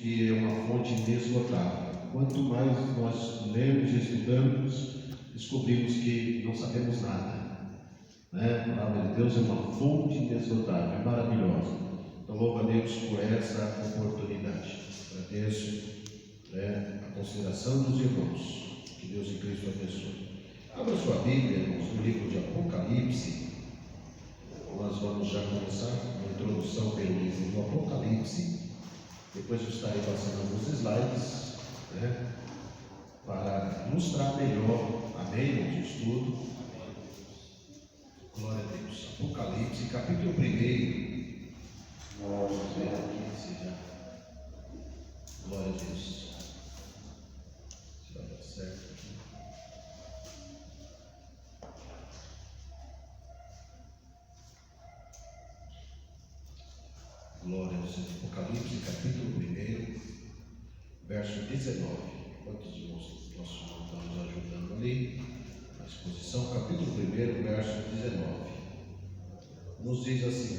que é uma fonte inesgotável. Quanto mais nós lemos e estudamos, descobrimos que não sabemos nada, né? A palavra de Deus é uma fonte inesgotável, é maravilhosa. Então, louvo a Deus por essa oportunidade. Agradeço a consideração dos irmãos. Que Deus em Cristo abençoe. Abra sua Bíblia, irmãos, no livro de Apocalipse. Nós vamos já começar uma introdução pelo livro do Apocalipse. Depois eu estarei passando alguns slides, para ilustrar melhor, amém, irmãos, o estudo. Glória a Deus. Apocalipse, capítulo 1. Vamos ver aqui se já. Glória a Deus. Se vai dar certo aqui. Glória a Deus. Apocalipse, capítulo 1, verso 19. Quantos irmãos nós estamos nos ajudando ali? Na exposição, capítulo 1, verso 19. Nos diz assim: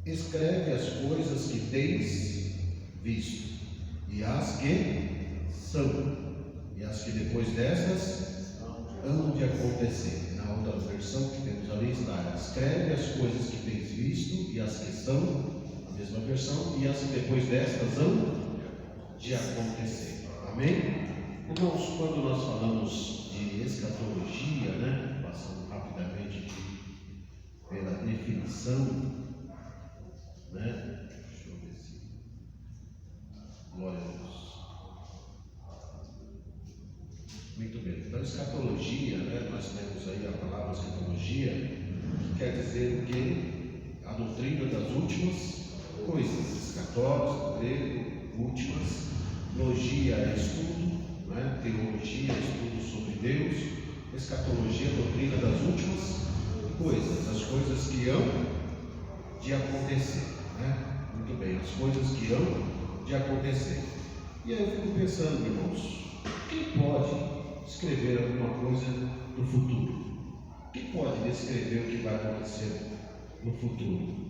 escreve as coisas que tens visto, e as que são, e as que depois dessas hão de acontecer. Na outra versão que temos ali está: escreve as coisas que tens visto, e as que são, a mesma versão, e as que depois destas hão de acontecer. Amém? Irmãos, quando nós falamos de escatologia, passando rapidamente aqui pela definição, deixa eu ver se. Glória a Deus. Muito bem. Então, escatologia, nós temos aí a palavra escatologia, que quer dizer o quê? A doutrina das últimas coisas. Escatólogos, grego, últimas. Logia é estudo, teologia é estudo sobre Deus. Escatologia é a doutrina das últimas coisas, as coisas que hão de acontecer, Muito bem, as coisas que hão de acontecer. E aí eu fico pensando, irmãos, quem pode escrever alguma coisa do futuro? Quem pode descrever o que vai acontecer no futuro?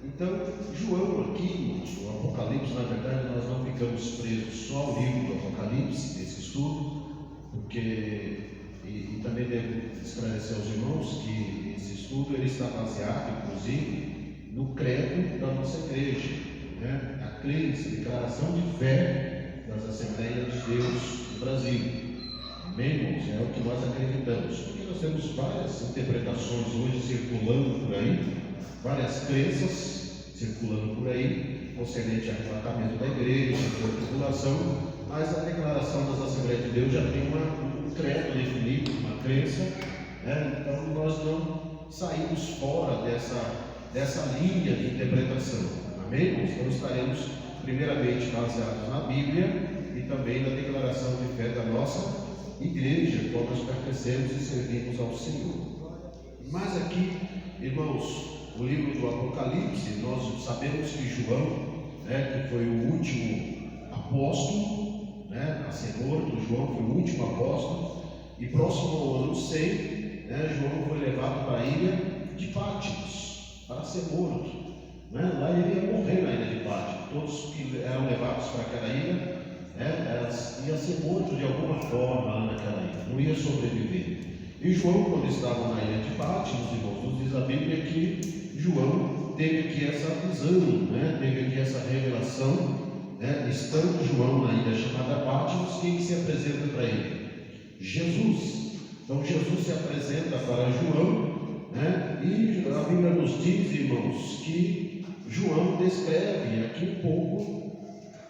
Então, João aqui, o Apocalipse, na verdade, nós não ficamos presos só ao livro do Apocalipse, desse estudo, porque, e também devo esclarecer aos irmãos que esse estudo ele está baseado, inclusive, no credo da nossa igreja, a crença, a declaração de fé das Assembleias de Deus no Brasil. Amém, irmãos? É o que nós acreditamos, porque nós temos várias interpretações hoje circulando por aí, várias crenças circulando por aí, concernente ao arrebatamento da igreja, a tribulação, mas a declaração das Assembleias de Deus já tem um credo definido, uma crença, então nós não saímos fora dessa linha de interpretação, amém? Então estaremos primeiramente baseados na Bíblia e também na declaração de fé da nossa igreja, qual nós pertencemos e servimos ao Senhor. Mas aqui, irmãos, o livro do Apocalipse, nós sabemos que João, que foi o último apóstolo, a senhora do João foi o último apóstolo, e próximo ao ano 100, João foi levado para a ilha de Patmos, para ser morto. Lá ele ia morrer na ilha de Patmos. Todos que eram levados para aquela ilha, iam ser mortos de alguma forma lá naquela ilha, não ia sobreviver. E João, quando estava na ilha de Patmos, irmãos, nos diz a Bíblia que João teve aqui essa visão, teve aqui essa revelação, estando João na ilha chamada Patmos, quem se apresenta para ele? Jesus. Então Jesus se apresenta para João, e a Bíblia nos diz, irmãos, que João descreve aqui um pouco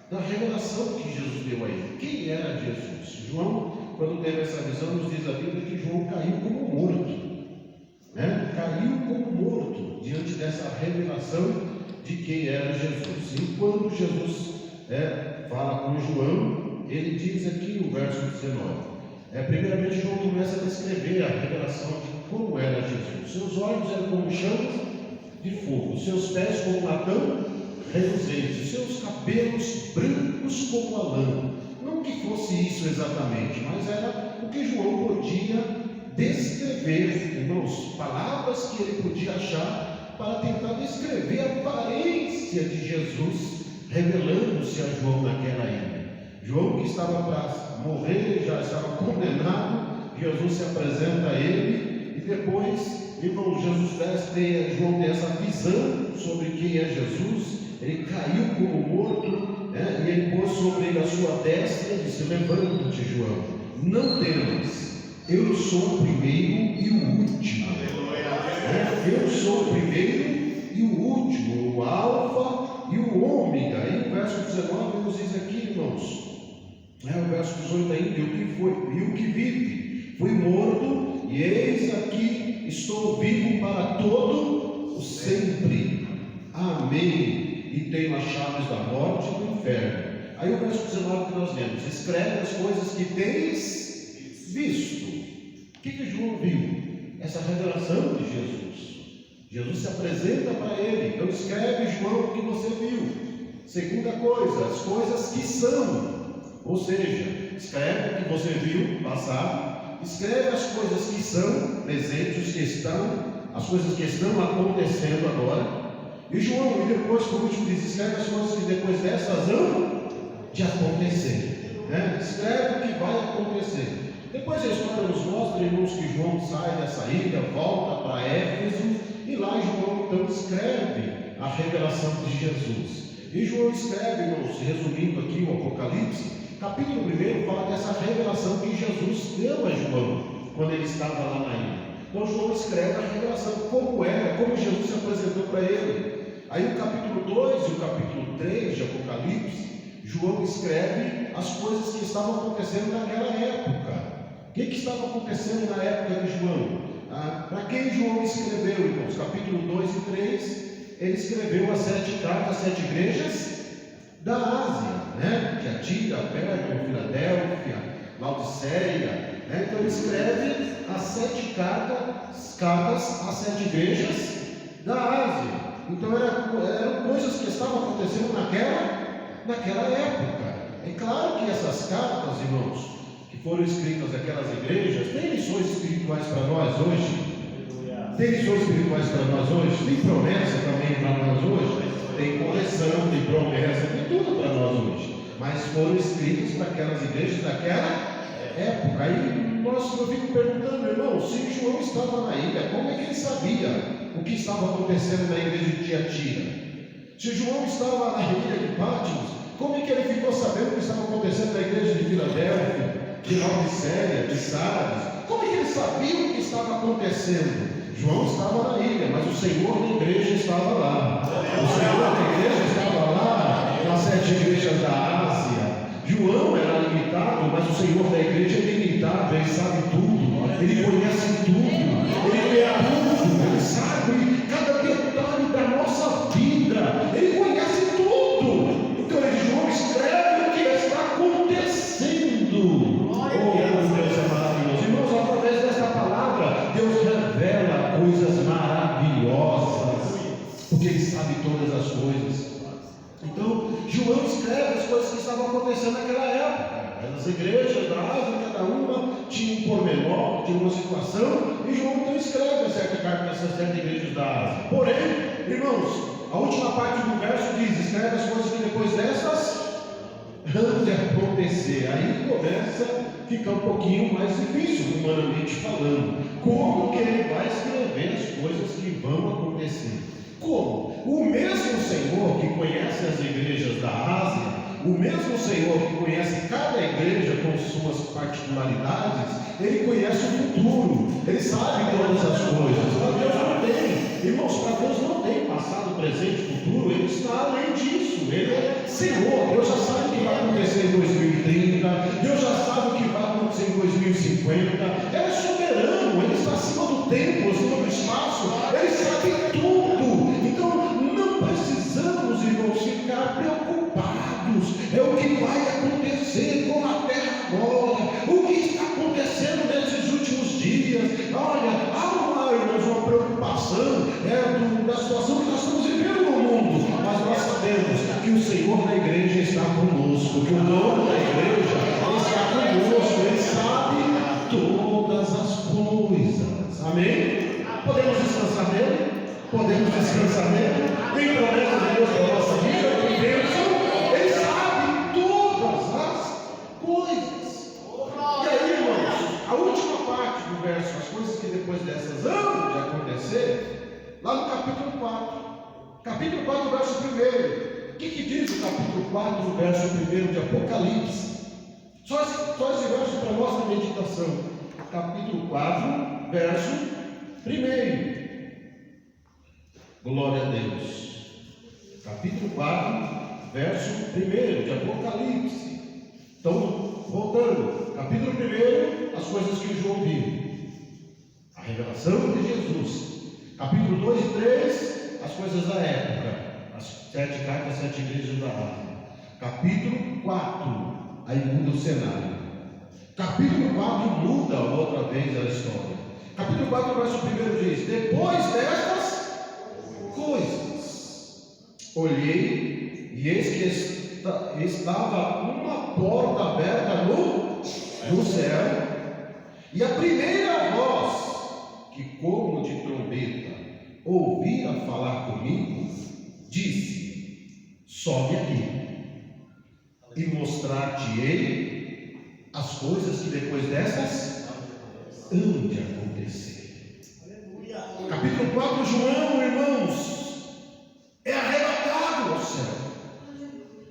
da revelação que Jesus deu a ele. Quem era Jesus? João, quando teve essa visão, nos diz a Bíblia que João caiu como morto. Caiu como morto diante dessa revelação de quem era Jesus. E quando Jesus fala com João, ele diz aqui no verso 19, primeiramente João começa a descrever a revelação de como era Jesus. Seus olhos eram como chamas de fogo, seus pés como latão reluzente, seus cabelos brancos como a lã. Não que fosse isso exatamente, mas era o que João podia descrever, irmãos, palavras que ele podia achar para tentar descrever a aparência de Jesus, revelando-se a João naquela ilha. João, que estava para morrer, já estava condenado, Jesus se apresenta a ele, e depois, irmão, João tem essa visão sobre quem é Jesus. Ele caiu como morto, e ele pôs sobre ele a sua destra e disse: levanta-te, João, não temas, eu sou o primeiro e o último. Eu sou o primeiro e o último, o alfa e o ômega. E o verso 19 nos diz aqui, irmãos, o verso 18 ainda: e o que foi e o que vive, fui morto, e eis aqui estou vivo para todo o sempre. Amém. E tenho as chaves da morte e do inferno. Aí o verso 19 que nós lemos: escreve as coisas que tens visto. O que João viu? Essa revelação de Jesus. Jesus se apresenta para ele. Então escreve, João, o que você viu. Segunda coisa, as coisas que são. Ou seja, escreve o que você viu, passado. Escreve as coisas que são, presentes, que estão, as coisas que estão acontecendo agora. E João, e depois, por último, diz: escreve as coisas que depois dessas hão de acontecer. Escreve o que vai acontecer. Depois a história nos mostra, irmãos, que João sai dessa ilha, volta para Éfeso, e lá João então escreve a revelação de Jesus. E João escreve, irmãos, resumindo aqui o Apocalipse, capítulo 1 fala dessa revelação que Jesus deu a João quando ele estava lá na ilha. Então João escreve a revelação, como era, como Jesus se apresentou para ele. Aí o capítulo 2 e o capítulo 3 de Apocalipse, João escreve as coisas que estavam acontecendo naquela época. O que estava acontecendo na época de João? Para quem João escreveu, irmãos? Capítulo 2 e 3, ele escreveu as 7 cartas, 7 igrejas da Ásia, Tiatira, Pérgamo, Filadélfia, Laodiceia. Então ele escreve as 7 cartas às 7 igrejas da Ásia. Então eram coisas que estavam acontecendo naquela época. É claro que essas cartas, irmãos, que foram escritas àquelas igrejas, tem lições espirituais para nós hoje. Tem lições espirituais para nós hoje. Tem promessa também para nós hoje. Tem correção, tem promessa, tem tudo para nós hoje. Mas foram escritas para aquelas igrejas daquela época. Aí eu fico perguntando, irmão, se João estava na ilha, como é que ele sabia o que estava acontecendo na igreja de Tiatira? Se João estava na ilha de Patmos, como é que ele ficou sabendo o que estava acontecendo na igreja de Filadélfia, de Laodiceia, de Sardes? Como é que ele sabia o que estava acontecendo? João estava na ilha, mas o Senhor da igreja estava lá. O Senhor da igreja estava lá nas 7 igrejas da Ásia. João era limitado, mas o Senhor da igreja é ilimitado. Ele sabe tudo, ele conhece tudo, ele vê tudo, ele sabe cada detalhe da nossa vida, ele conhece tudo. Então João escreve o que está acontecendo. Deus é maravilhoso. Irmãos, através dessa palavra, Deus revela coisas maravilhosas, porque ele sabe todas as coisas. Então, João escreve as coisas que estavam acontecendo naquela época. As igrejas da Ásia, cada uma tinha um pormenor, tinha uma situação, e João então escreve a 7 cartas dessas 7 igrejas da Ásia. Porém, irmãos, a última parte do verso diz: escreve as coisas que depois dessas hão de acontecer. Aí começa a ficar um pouquinho mais difícil, humanamente falando. Como que ele vai escrever as coisas que vão acontecer? Como? O mesmo Senhor que conhece as igrejas da Ásia, o mesmo Senhor que conhece cada igreja com suas particularidades, ele conhece o futuro, ele sabe todas as coisas. Para Deus não tem, irmãos, para Deus não tem passado, presente, futuro, ele está além disso. Ele é Senhor. Deus já sabe o que vai acontecer em 2030, Deus já sabe o que vai acontecer em 2050. Ele é soberano, ele está acima do tempo, acima do espaço, ele sabe tudo. Então não precisamos, irmãos, ficar preocupados. É o que vai acontecer com a terra agora, o que está acontecendo nesses últimos dias. Olha, há uma preocupação da situação que nós estamos vivendo no mundo, mas nós sabemos que o Senhor da igreja está conosco, que o dono da igreja está conosco, ele sabe todas as coisas. Amém? Podemos descansar nele? Podemos descansa nele, tem promessa de Deus para a nossa vida, tem bênção, Ele sabe todas as coisas. E aí, irmãos, a última parte do verso, as coisas que depois dessas hão de acontecer, lá no capítulo 4. Capítulo 4, verso 1. O que diz o capítulo 4, verso 1 de Apocalipse? Só esse verso para nossa meditação. Capítulo 4, verso 1. Glória a Deus. Capítulo 4, verso 1 de Apocalipse. Então, voltando. Capítulo 1, as coisas que João viu. A revelação de Jesus. Capítulo 2 e 3, as coisas da época. As 7 cartas, 7 igrejas da Ásia. Capítulo 4, aí muda o cenário. Capítulo 4 muda outra vez a história. Capítulo 4, verso 1 diz: depois destas coisas, olhei e eis que estava uma porta aberta no céu, e a primeira voz, que como de trombeta ouvia falar comigo, disse: sobe aqui e mostrar-te-ei as coisas que depois dessas hão de acontecer. Capítulo 4, João, irmãos, é arrebatado ao céu.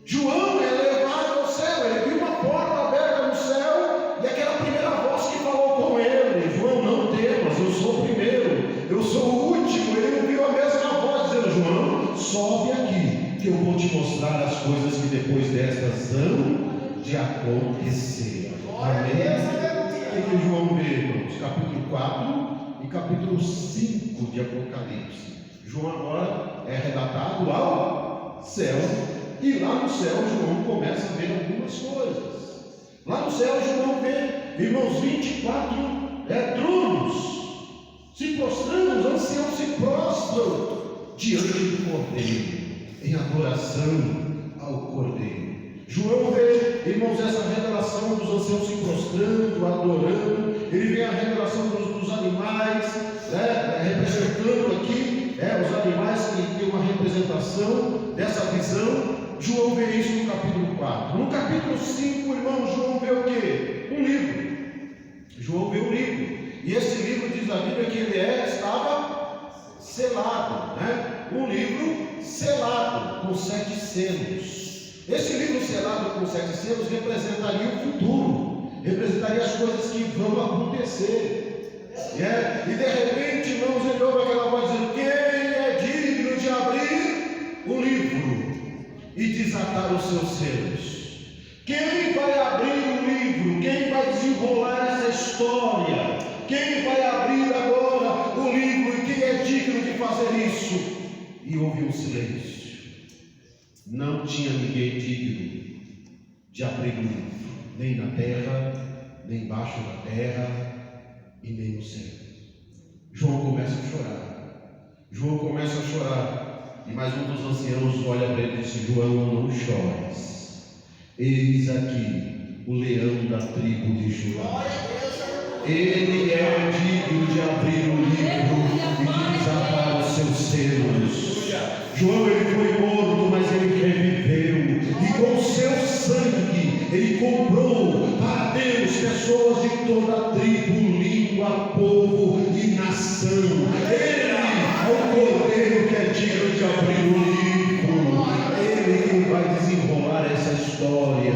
João é levado ao céu. Ele viu uma porta aberta no céu, e aquela primeira voz que falou com ele: João, não temas, eu sou o primeiro, eu sou o último. Ele ouviu a mesma voz dizendo: João, sobe aqui, que eu vou te mostrar as coisas que depois destas hão de acontecer. Amém? O que João vê, irmãos? Capítulo 4 e capítulo 5 de Apocalipse. João agora é arrebatado ao céu, e lá no céu João começa a ver algumas coisas. Lá no céu João vê, irmãos, 24 tronos se prostrando, os anciãos se prostram diante do Cordeiro, em adoração ao Cordeiro. João vê, irmãos, essa revelação dos anciãos se prostrando, adorando. Ele vê a revelação dos animais, representando aqui os animais que tem uma representação dessa visão. João vê isso no capítulo 4. No capítulo 5, irmãos, João vê o quê? Um livro. João vê um livro. E esse livro, diz a Bíblia, que ele estava selado, um livro selado, com 7 selos. Esse livro selado com 7 selos representaria o futuro, representaria as coisas que vão acontecer. E de repente, irmãos, ele ouve aquela voz dizendo: quem é digno de abrir o livro e desatar os seus selos? Quem vai abrir o livro? Quem vai desenrolar essa história? Quem vai abrir agora o livro? E quem é digno de fazer isso? E houve um silêncio. Não tinha ninguém digno de abrir o livro, nem na terra, nem embaixo da terra, e nem no céu. João começa a chorar. E mais um dos anciãos olha para ele e diz: João, não chores. Eis aqui o leão da tribo de Judá. Ele é digno de abrir o livro e de desatar os seus selos. João, ele foi morto, mas ele reviveu, e com o seu sangue ele comprou para Deus pessoas de toda tribo, língua, povo e nação. Ele é o Cordeiro que é digno de abrir o livro. Ele que vai desenrolar essa história.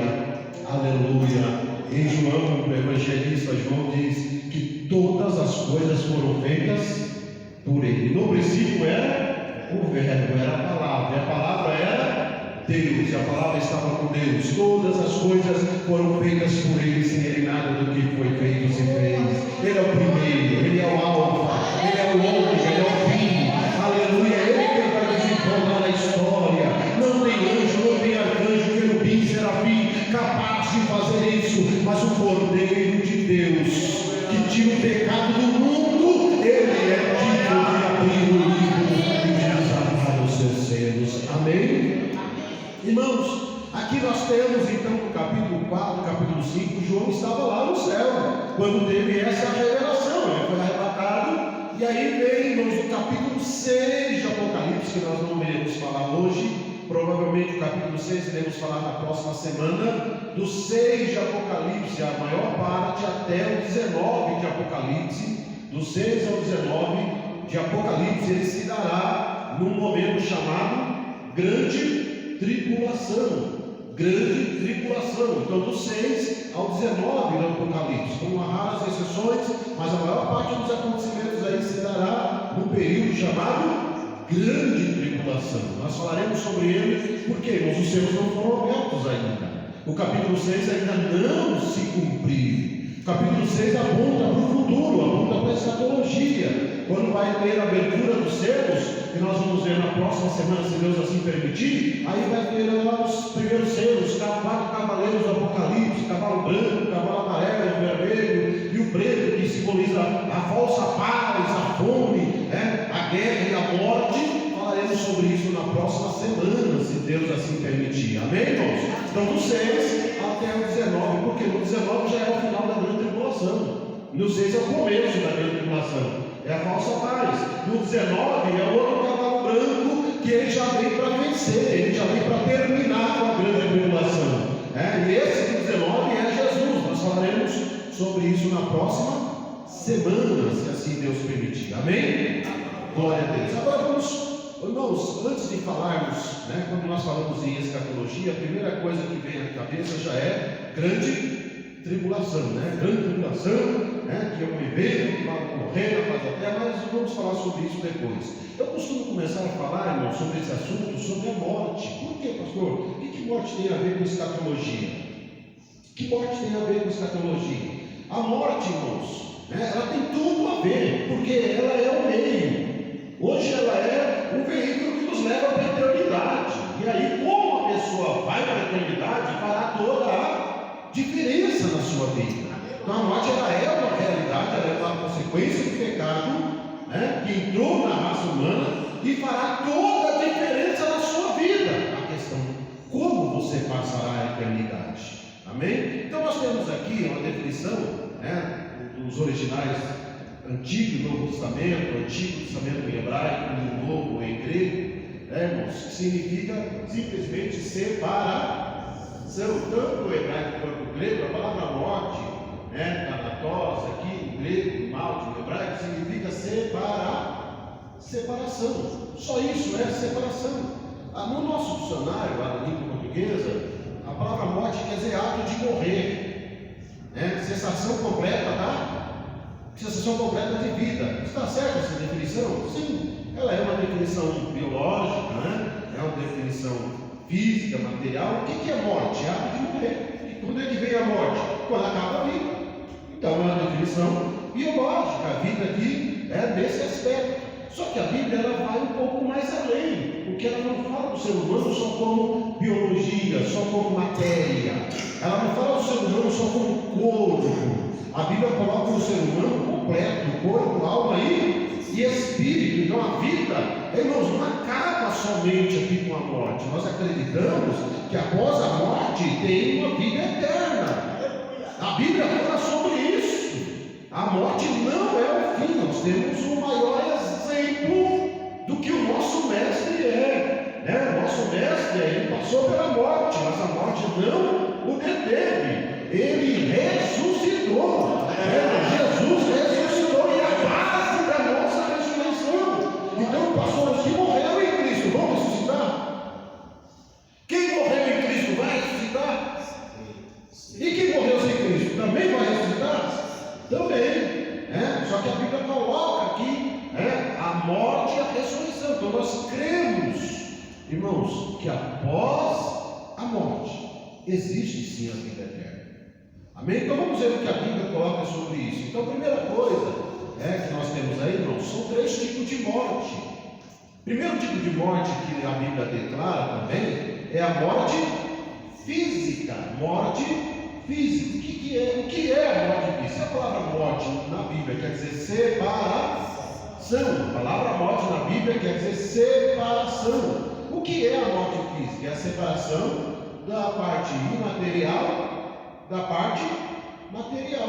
Aleluia. Em João, o evangelista João diz que todas as coisas foram feitas por ele. No princípio era o verbo, era a palavra, e a palavra era Deus, e a palavra estava com Deus. Todas as coisas foram feitas por ele, sem ele nada do que foi feito se fez. Ele é o primeiro, ele é o alfa, ele é o ômega, ele é o fim. Aleluia, ele que vai desenrolar a história. Não tem anjo, não tem arcanjo, querubim, serafim capaz de fazer isso, mas o Cordeiro de Deus que tira o pecado do mundo, ele é digno de abrir o livro e de desatar os seus selos. Amém? Irmãos, aqui nós temos então no capítulo 4, capítulo 5, João estava lá no céu quando teve essa revelação. Ele foi arrebatado E aí vem, irmãos, o capítulo 6 de Apocalipse, que nós não iremos falar hoje. Provavelmente o capítulo 6 iremos falar na próxima semana. Do 6 de Apocalipse, a maior parte, até o 19 de Apocalipse. Do 6 ao 19 de Apocalipse, ele se dará num momento chamado Grande Tribulação. Grande tribulação. Então, do 6 ao 19 do Apocalipse, com raras exceções, mas a maior parte dos acontecimentos aí se dará num período chamado Grande Tribulação. Nós falaremos sobre ele, porque irmãos, os céus não foram abertos ainda. O capítulo 6 ainda não se cumpriu. O capítulo 6 aponta para o futuro, aponta para a escatologia. Quando vai ter a abertura dos selos, que nós vamos ver na próxima semana, se Deus assim permitir, aí vai ter lá os primeiros selos, 4 cavaleiros do Apocalipse, cavalo branco, cavalo amarelo, o vermelho e o preto, que simboliza a falsa paz, a fome, a guerra e a morte. Falaremos sobre isso na próxima semana, se Deus assim permitir. Amém, irmãos? Então, do 6 até o 19, porque no 19 já é o final da grande tribulação. No 6 é o começo da grande tribulação. É a falsa paz. No 19 é o outro cavalo branco, que ele já veio para vencer, ele já veio para terminar com a grande tribulação. E esse do 19 é Jesus. Nós falaremos sobre isso na próxima semana, se assim Deus permitir. Amém? Glória a Deus. Agora vamos, irmãos, antes de falarmos, quando nós falamos em escatologia, a primeira coisa que vem à cabeça já é grande tribulação, grande tribulação, que é um evento que vai ocorrer na face da terra, mas vamos falar sobre isso depois. Eu costumo começar a falar, irmão, sobre esse assunto, sobre a morte. Por quê, pastor? O que morte tem a ver com escatologia? Que morte tem a ver com escatologia? A morte, irmãos, ela tem tudo a ver, porque ela é o meio. Hoje ela é o veículo que nos leva para a eternidade. E aí, como a pessoa vai para a eternidade, fará toda a diferença na sua vida. Então a morte ela é uma realidade, ela é uma consequência do pecado, que entrou na raça humana e fará toda a diferença na sua vida. A questão, como você passará a eternidade? Amém? Então nós temos aqui uma definição dos originais Antigo e Novo Testamento, Antigo Testamento em hebraico e o Novo em grego, irmãos, que significa simplesmente separação. Tanto o hebraico quanto o grego, a palavra morte, thanatos, aqui, em grego, malte, no hebraico, significa separação. Só isso é separação. No nosso dicionário, lá na língua portuguesa, a palavra morte quer dizer ato de morrer, cessação completa de vida. Está certa essa definição? Sim, ela é uma definição biológica, é uma definição física, material. O que é morte? É ato de morrer. E quando é que vem a morte? Quando acaba a vida. Então é uma definição biológica. A vida aqui é nesse aspecto. Só que a Bíblia ela vai um pouco mais além, porque ela não fala do ser humano só como biologia, só como matéria. Ela não fala do ser humano só como corpo. A Bíblia coloca o ser humano completo, corpo, alma e espírito. Então a vida, irmãos, não acaba somente aqui com a morte. Nós acreditamos que após a morte tem uma vida eterna. A Bíblia fala sobre isso. A morte não é o fim. Nós temos o maior exemplo do que o nosso mestre é. O nosso mestre, ele passou pela morte, mas a morte não o deteve. Ele ressuscitou. Jesus ressuscitou e é a base da nossa ressurreição. Então, pastores que morreram em Cristo vão ressuscitar? Quem morreu em Cristo vai ressuscitar? E quem morreu sem Cristo também vai ressuscitar? Também. Só que a Bíblia coloca aqui a morte e a ressurreição. Então nós cremos, irmãos, que após a morte existe sim a vida eterna. Amém? Então vamos ver o que a Bíblia coloca sobre isso. Então a primeira coisa que nós temos aí, irmãos, são 3 tipos de morte. O primeiro tipo de morte que a Bíblia declara também é a morte física. Morte física. O que é a morte física? A palavra morte na Bíblia quer dizer separação. A palavra morte na Bíblia quer dizer separação. O que é a morte física? É a separação da parte imaterial da parte material.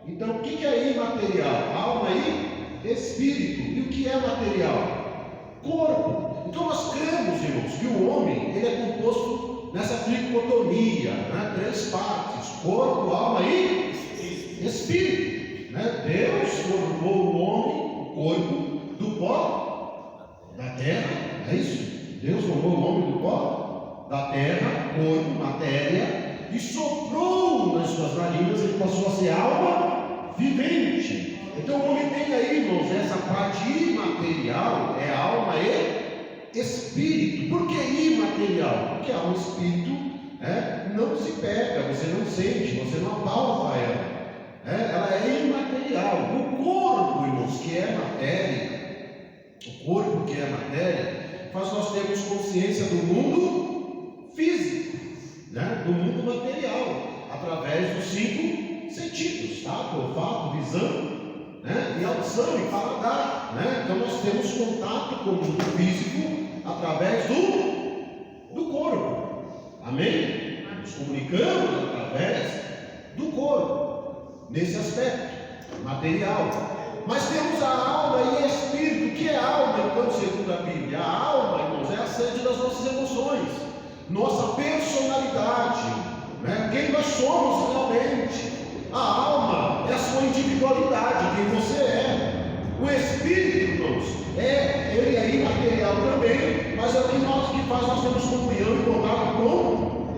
Então, o que é imaterial? Alma e espírito. E o que é material? Corpo. Então nós cremos, irmãos, que o homem ele é composto nessa tricotomia, né? 3 partes: corpo, alma e espírito. Né? Deus formou o homem, o corpo, do pó da terra. É isso? Deus formou o homem do pó da terra, corpo, matéria, e soprou nas suas narinas, ele passou a ser alma vivente. Então o homem tem aí, irmãos, essa parte imaterial, é alma e espírito. Por que imaterial? Porque alma e espírito não se pega, você não sente, você não apalpa ela. Ela é imaterial. O corpo, irmãos, que é matéria, faz nós termos consciência do mundo físico, né? Do mundo material, através dos 5 sentidos, tá? Olfato, visão, né? E audição e paladar, né? Então nós temos contato com o mundo físico através do corpo. Amém? Nos comunicamos através do corpo, nesse aspecto material. Mas temos a alma e espírito. O que é alma, então, segundo a Bíblia? A alma, irmãos, é a sede das nossas emoções, nossa personalidade, né? Quem nós somos realmente. A alma é a sua individualidade, quem você é. O espírito, irmãos, ele é imaterial também, mas é o que faz nós termos comunhão e contato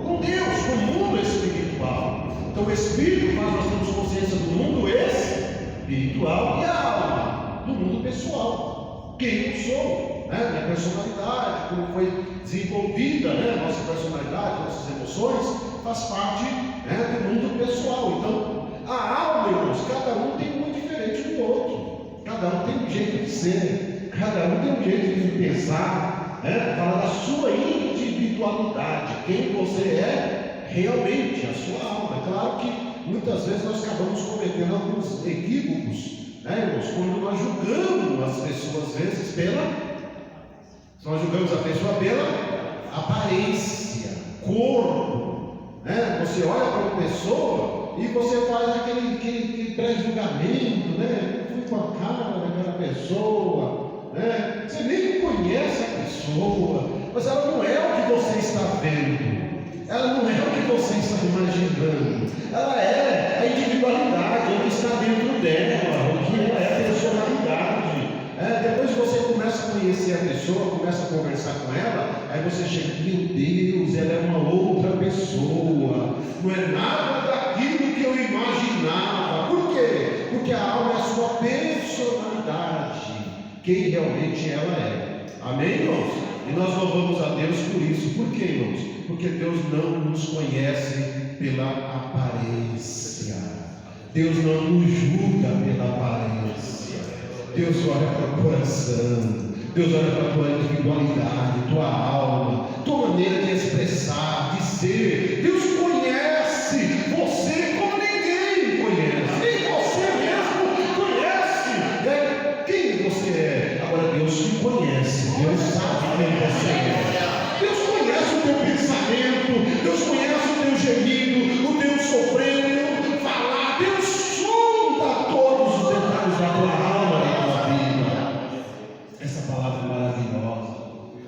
com Deus, com o mundo espiritual. Então o espírito faz nós termos consciência do mundo espiritual e a alma do mundo pessoal. Quem eu sou, né? Minha personalidade, como foi desenvolvida, né? Nossa personalidade, nossas emoções, faz parte, né? Do mundo pessoal. Então a alma, irmãos, cada um tem uma diferente do outro, cada um tem um jeito de ser, cada um tem um jeito de pensar, né? Fala da sua individualidade, quem você é realmente, a sua alma. É claro que muitas vezes nós acabamos cometendo alguns equívocos, né, irmãos? Quando nós julgamos as pessoas, às vezes, nós julgamos a pessoa pela aparência, corpo, né? Você olha para uma pessoa e você faz aquele pré-julgamento, né? Eu fui com a cara daquela pessoa, né? Você nem conhece a pessoa, mas ela não é o que você está vendo. Ela não é o que você está imaginando. Ela é a individualidade, o que está dentro dela, o que ela é a personalidade. Depois você começa a conhecer a pessoa, começa a conversar com ela, aí você chega, meu Deus, ela é uma outra pessoa, não é nada daquilo que eu imaginava. Por quê? Porque a alma é a sua personalidade, quem realmente ela é. Amém, irmãos? E nós louvamos a Deus por isso. Por quê, irmãos? Porque Deus não nos conhece pela aparência. Deus não nos julga pela aparência. Deus olha para o coração. Deus olha para a tua individualidade, tua alma, tua maneira de expressar, de ser. Deus conhece você como ninguém conhece. Nem você mesmo conhece, né? Quem você é. Agora Deus te conhece. Deus sabe quem você é. Deus conhece o teu pensamento, Deus conhece o teu gemido, o teu sofrer, o teu falar. Deus sonda todos os detalhes da tua alma e da tua vida. Essa palavra é maravilhosa.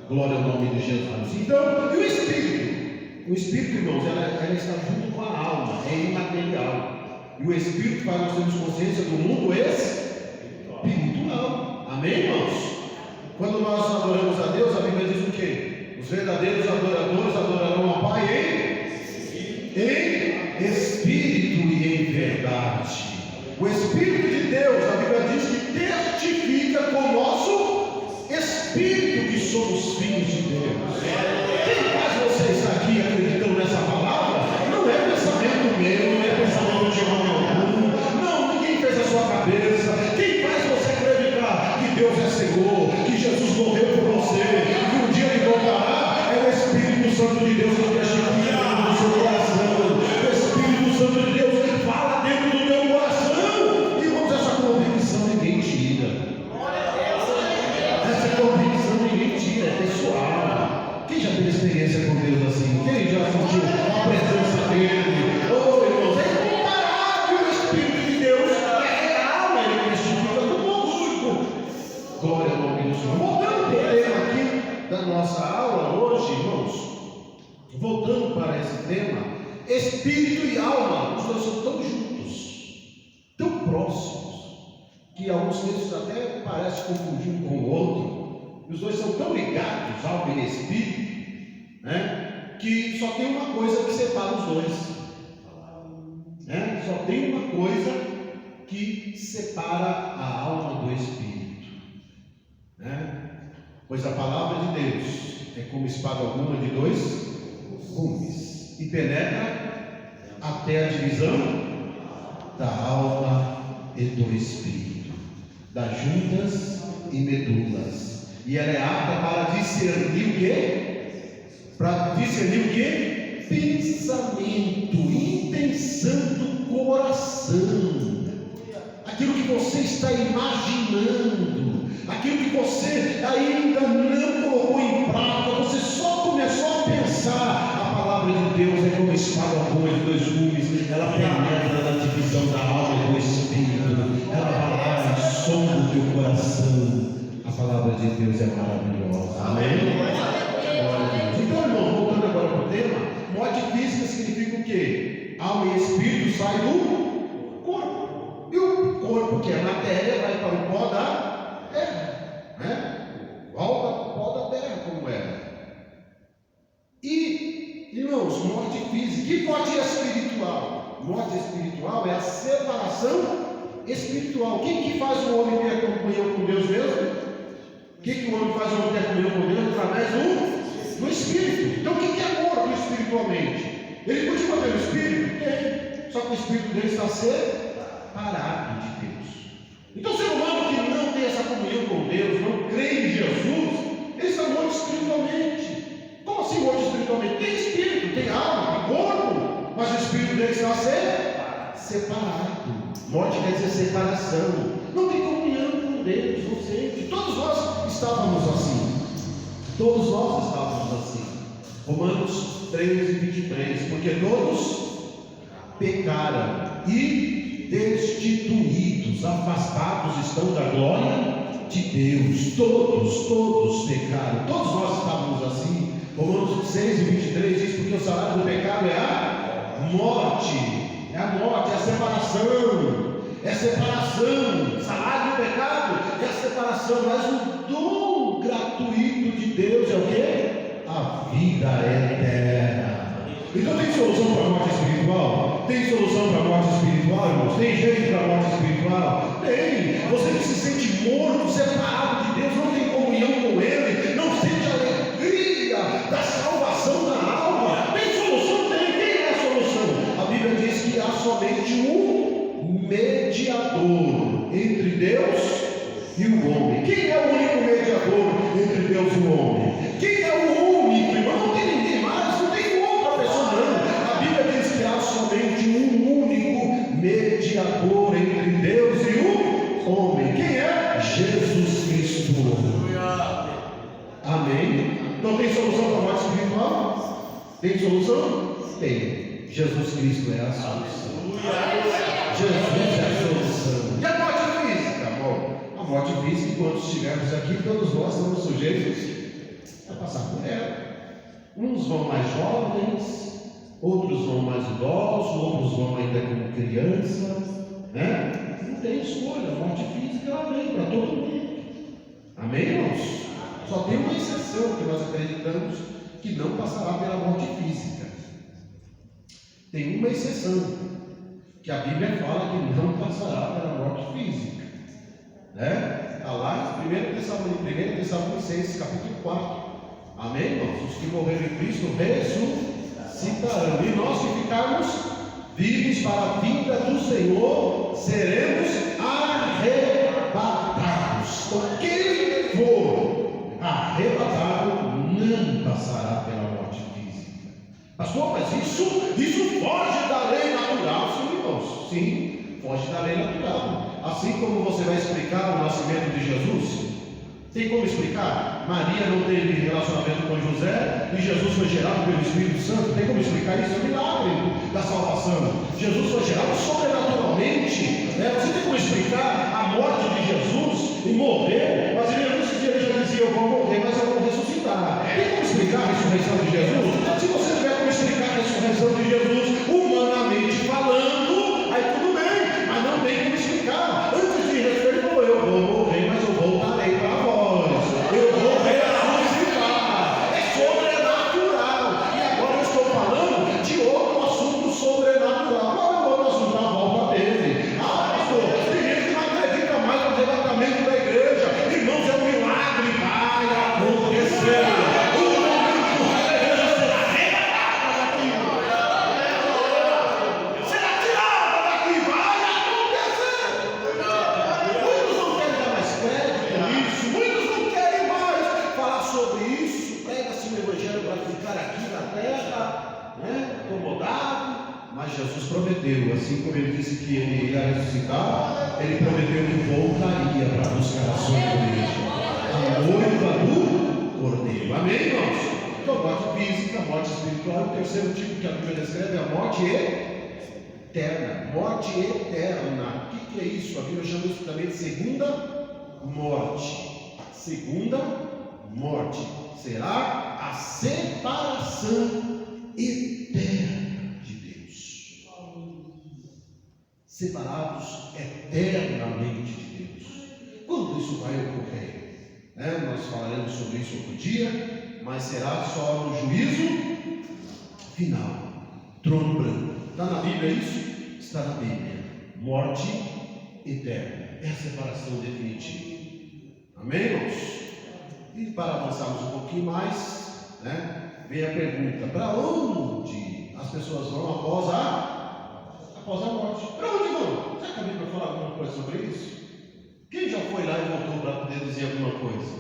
Glória ao nome de Jesus. Então, e o Espírito? O Espírito, irmãos, ela está junto com a alma, é imaterial. E o Espírito faz nós termos consciência do mundo espiritual. Amém, irmãos? Quando nós adoramos a Deus, a Bíblia diz o quê? Os verdadeiros adoradores adorarão ao Pai em espírito e em verdade. O Espírito de Deus, a Bíblia diz que testifica com o nosso espírito que somos filhos de Deus. Quem faz você estar aqui acreditando nessa palavra? Não é pensamento meu, não é pensamento de homem algum. Não, ninguém fez a sua cabeça. Quem faz você acreditar que Deus é Senhor, que Jesus morreu por você, que um dia Ele voltará? É o Espírito Santo de Deus que testifica no seu coração. O Espírito Santo de Deus fala dentro do teu coração. Irmãos, essa convicção ninguém tira. Essa convicção ninguém tira, é pessoal. Quem já teve experiência com Deus assim? Quem já sentiu a presença dele? Oh, irmãos, é incomparável. O Espírito de Deus é real, ele testifica conosco. voltando para esse tema, espírito e alma, os dois são tão juntos, tão próximos, que alguns textos até parecem confundir um com o outro. Os dois são tão ligados, alma e espírito, né, que só tem uma coisa que separa os dois, né? Só tem uma coisa que separa a alma do espírito, né? Pois a palavra de Deus é como espada alguma de dois gumes e penetra até a divisão da alma e do espírito, das juntas e medulas, e ela é apta para discernir o quê? Para discernir o quê? Pensamento, intenção do coração, aquilo que você está imaginando, aquilo que você ainda não colocou em prática, você só começou a pensar. A palavra de Deus é como espada boa de dois gumes, ela penetra na divisão da alma e do espírito, ela vai lá e sonda o teu coração. A palavra de Deus é maravilhosa. Amém? Então, irmão, voltando agora para o tema, morte física significa o quê? Alma e espírito saem do corpo, e o corpo, que é matéria, vai para o pó da terra, né? Volta para o pó da terra, como era. E, irmãos, morte física. E morte espiritual? Morte espiritual é a separação espiritual. Quem que faz o homem ter comunhão com Deus mesmo? O que o homem faz o homem ter comunhão com Deus? Através do espírito. Então, o que é morto espiritualmente? Ele continua tendo o espírito? Tem. Só que o espírito dele está separado de Deus. Então, o ser humano que não tem essa comunhão com Deus, não crê em Jesus, ele está morto espiritualmente. Como assim morto espiritualmente? Tem espírito, tem alma, tem corpo, mas o espírito dele está separado. Morte quer dizer separação. Não tem comunhão com Deus, não sente. Todos nós estávamos assim. Todos nós estávamos assim. Romanos 3:23. Porque todos pecaram e destituídos, afastados estão da glória de Deus. Todos pecaram. Todos nós estávamos assim. Romanos 6:23 diz: porque o salário do pecado é a morte. É a morte, é a separação. É separação. O salário do pecado é a separação. Mas o dom gratuito de Deus é o quê? A vida eterna. Então tem solução para a morte espiritual? Tem solução para a morte espiritual, irmãos? Tem jeito para a morte espiritual? Tem. Você que se sente morto, separado de Deus, não tem comunhão com Ele, não sente a alegria da salvação da alma. Tem solução? Tem. Quem é a solução? A Bíblia diz que há somente um mediador entre Deus e o homem. Quem é o único mediador entre Deus e o homem? Quem é o único, irmão? Não tem ninguém mais, não tem outra pessoa, não. A Bíblia diz que há somente um único mediador entre Deus e o homem. Quem é? Jesus Cristo. Amém? Não tem solução para a morte espiritual? Tem solução? Tem. Jesus Cristo é a solução. Jesus é a solução. E a morte física? Bom, a morte física, enquanto estivermos aqui, todos nós estamos sujeitos a passar por ela. Uns vão mais jovens, outros vão mais idosos, outros vão ainda como crianças, né? Não tem escolha. A morte física ela vem para todo mundo. Amém, irmãos? Só tem uma exceção que nós acreditamos que não passará pela morte física. Tem uma exceção, que a Bíblia fala que não passará pela morte física, né? Está lá em 1 Tessalonicenses capítulo 4. Amém, irmãos? Os que morreram em Cristo ressuscitarão, e nós que ficarmos vivos para a vinda do Senhor seremos arrebatados. Então quem for arrebatado não passará pela morte física. Pastor, mas isso foge da lei natural. Sim, irmãos, sim, foge da lei natural. Assim como você vai explicar o nascimento de Jesus, tem como explicar? Maria não teve relacionamento com José e Jesus foi gerado pelo Espírito Santo. Tem como explicar isso? É um milagre da salvação. Jesus foi gerado sobrenaturalmente. Você tem como explicar a morte de Jesus e morrer? Mas ele já dizia: eu vou morrer, mas eu vou ressuscitar. Tem como explicar a ressurreição de Jesus? Se você tiver Jesus prometeu, assim como ele disse que ele ia ressuscitar, ele prometeu que voltaria para buscar a sua igreja, a noiva do Cordeiro. Amém, irmãos? Então, morte física, morte espiritual. O terceiro tipo que a Bíblia descreve é a morte eterna. Morte eterna. O que é isso? A Bíblia chama isso também de segunda morte. Segunda morte será a separação eterna de Deus. Separados eternamente de Deus. Quando isso vai ocorrer? Nós falaremos sobre isso outro dia, mas será só no juízo final. Trono branco. Está na Bíblia isso? Está na Bíblia. Morte eterna. É a separação definitiva. Amém, irmãos? E para avançarmos um pouquinho mais, vem a pergunta: para onde as pessoas vão após a morte? Para onde vão? Será que a Bíblia fala alguma coisa sobre isso? Quem já foi lá e voltou para poder dizer alguma coisa?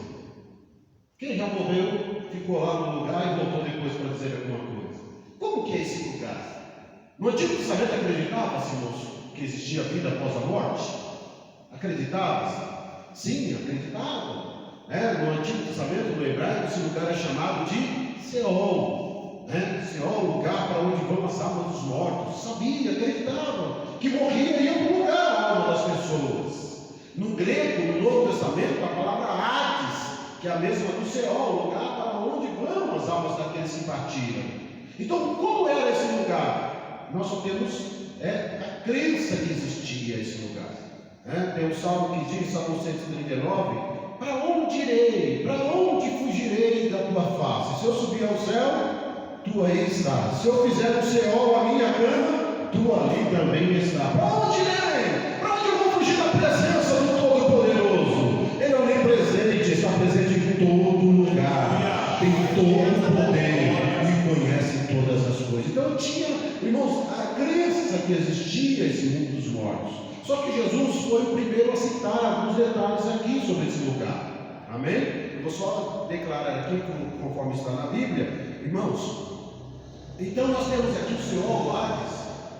Quem já morreu, ficou lá no lugar e voltou depois para dizer alguma coisa? Como que é esse lugar? No Antigo Testamento acreditava-se, irmãos, que existia vida após a morte? Acreditava-se? Sim, acreditava. No Antigo Testamento, no hebraico, esse lugar é chamado de Seol. Seol, lugar para onde vão as almas dos mortos. Sabia, acreditava que morria em algum lugar a alma das pessoas. No grego, no Novo Testamento, a palavra Hades, que é a mesma do Seol, lugar para onde vão as almas daqueles que partiram. Então, como era esse lugar? Nós só temos a crença que existia esse lugar. Tem um salmo que diz, Salmo 139, para onde irei? Para onde fugirei da tua face? Se eu subir ao céu, tu aí estás. Se eu fizer o Seol a minha cama, tu ali também estás. Para onde irei? Para onde eu vou fugir da presença do Todo-Poderoso? Ele é onipresente, está presente em todo lugar, tem todo o poder e conhece todas as coisas. Então tinha, irmãos, a crença que existia esse mundo dos mortos. Só que Jesus foi o primeiro a citar alguns detalhes aqui sobre esse lugar. Amém? Eu vou só declarar aqui, conforme está na Bíblia, irmãos. Então nós temos aqui o Seol, Hades,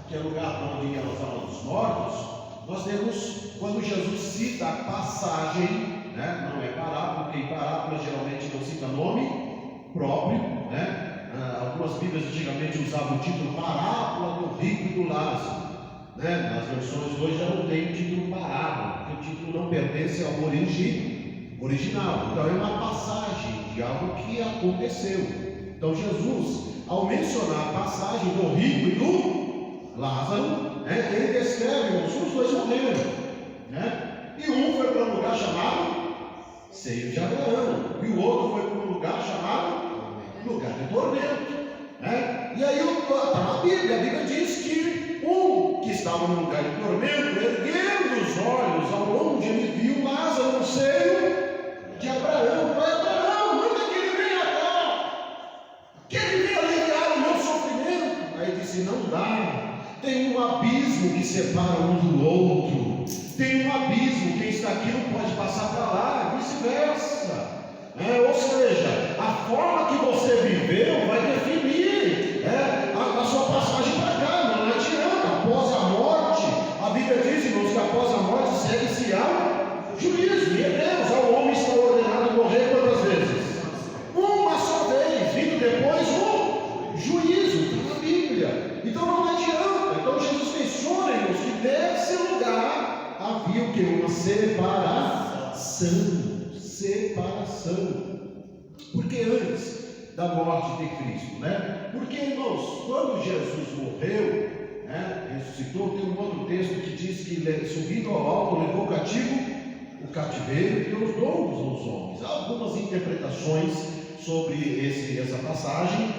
que é o lugar onde iam as almas dos mortos. Nós temos, quando Jesus cita a passagem, não é parábola, porque em parábola geralmente não cita nome próprio, algumas Bíblias antigamente usavam o título Parábola do Rico e do Lázaro. Nas versões hoje já não tem o título parábola, porque o título não pertence ao original. Então é uma passagem de algo que aconteceu. Então Jesus, ao mencionar a passagem do rico e do Lázaro, ele descreve os dois morreram. E um foi para um lugar chamado Seio de Abraão, e o outro foi para um lugar chamado lugar de tormento. E aí está na Bíblia, a Bíblia diz que um que estava no lugar de tormento, erguendo os olhos ao longe, ele viu Lázaro no seio de Abraão. Pai, Abraão, manda que ele venha cá, que ele venha aliviar o meu sofrimento. Aí disse: não dá, tem um abismo que separa um do outro, tem um abismo, quem está aqui não pode passar para lá, vice-versa. Ou seja, a forma que você viveu vai definir a sua passagem para cá. Não adianta. Após a morte, a Bíblia diz, irmãos, que após a morte segue-se ao juízo. E Deus, ao homem está ordenado a morrer quantas vezes? Uma só vez, vindo depois o juízo. Está na Bíblia. Então não adianta. Então Jesus menciona, irmãos, que desse lugar havia o que? Uma separação. Porque antes da morte de Cristo, Porque, irmãos, quando Jesus morreu, ressuscitou, tem um outro texto que diz que subindo ao alto levou cativo o cativeiro e deu os dons aos homens. Há algumas interpretações sobre essa passagem,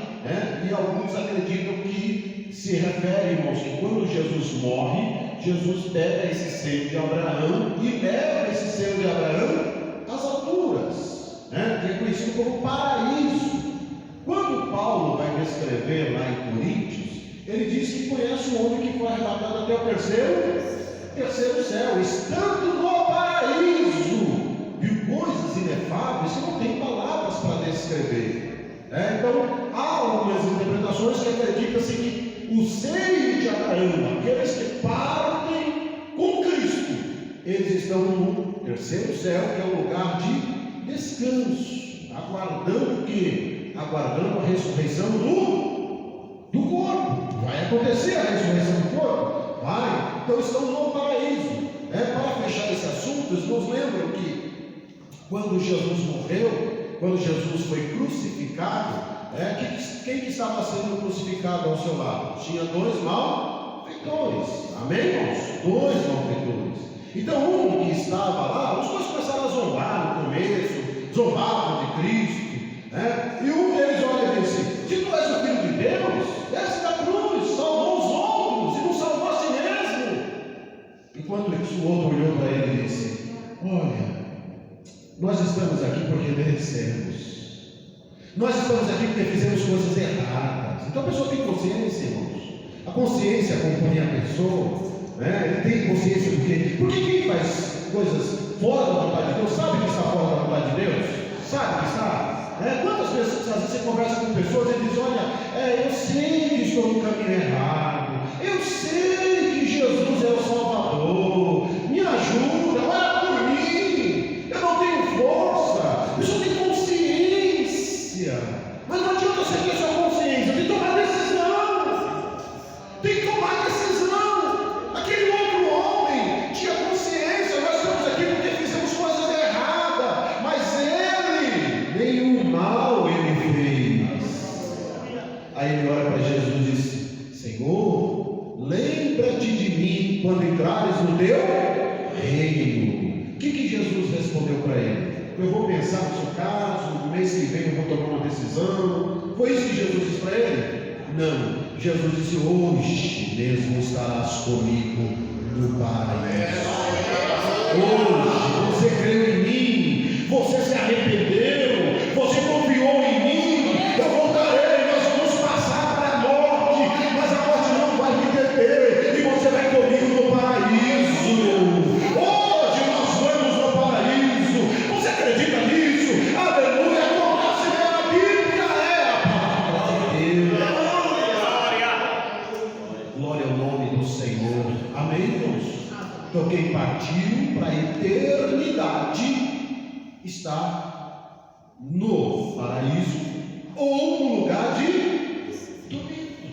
e alguns acreditam que se refere, irmãos, que quando Jesus morre, Jesus pega esse seio de Abraão e leva esse seio de Abraão às alturas, que é conhecido como paraíso. Quando Paulo vai descrever lá em Coríntios, ele diz que conhece um homem que foi arrebatado até o terceiro céu, estando no paraíso, viu coisas inefáveis que não tem palavras para descrever. Então há algumas interpretações que acreditam-se que o seio de Abraão aguardando, aqueles que partem com Cristo, eles estão no terceiro céu, que é o lugar de descanso, aguardando o quê? Aguardando a ressurreição do corpo. Vai acontecer a ressurreição do corpo? Vai. Então estão no paraíso. Para fechar esse assunto, nos lembram que quando Jesus morreu, quando Jesus foi crucificado, quem que estava sendo crucificado ao seu lado? Tinha dois malfeitores. Amém, irmãos? Dois malfeitores. Então um que estava lá, os dois começaram a zombar no começo, zombavam de Cristo, e um deles olha e diz assim: se tu és o Filho de Deus, desce da cruz, salvou os outros e não salvou a si mesmo. Enquanto isso, o outro olhou para ele e disse: olha, nós estamos aqui porque merecemos. Nós estamos aqui porque fizemos coisas erradas. Então a pessoa tem consciência, irmãos. A consciência acompanha a pessoa. Ele tem consciência do quê? Porque quem faz coisas fora da vontade de Deus sabe que está fora da vontade de Deus? Sabe que está? Quantas pessoas, às vezes você conversa com pessoas e diz: olha, eu sei que estou no caminho errado, eu sei que Jesus é o Salvador, me ajuda, ora por mim, eu não tenho força, eu só tenho consciência. Mas não adianta você ter sua consciência, tem que tomar decisão. Tem que tomar decisão. Aquele outro homem tinha consciência: nós estamos aqui porque fizemos coisas erradas, mas ele, nenhum mal ele fez. Aí ele olha para Jesus e diz: Senhor, lembra-te de mim quando entrares no teu reino. O que Jesus respondeu para ele? Eu vou pensar no seu caso, no mês que vem eu vou tomar uma decisão. Foi isso que Jesus disse para ele? Não. Jesus disse: hoje mesmo estarás comigo no paraíso. Hoje você creu em mim, você se arrependeu, você confiou em mim. Eu voltarei, nós vamos passar para a morte, mas a morte não vai me deter, e você vai comigo no paraíso. Hoje nós vamos no paraíso. Você acredita nisso? Aleluia! Como se lê a Bíblia, é a palavra de Deus. Glória ao nome do Senhor. Amém, irmãos? Então quem partiu para a eternidade está no paraíso ou no lugar de tormento.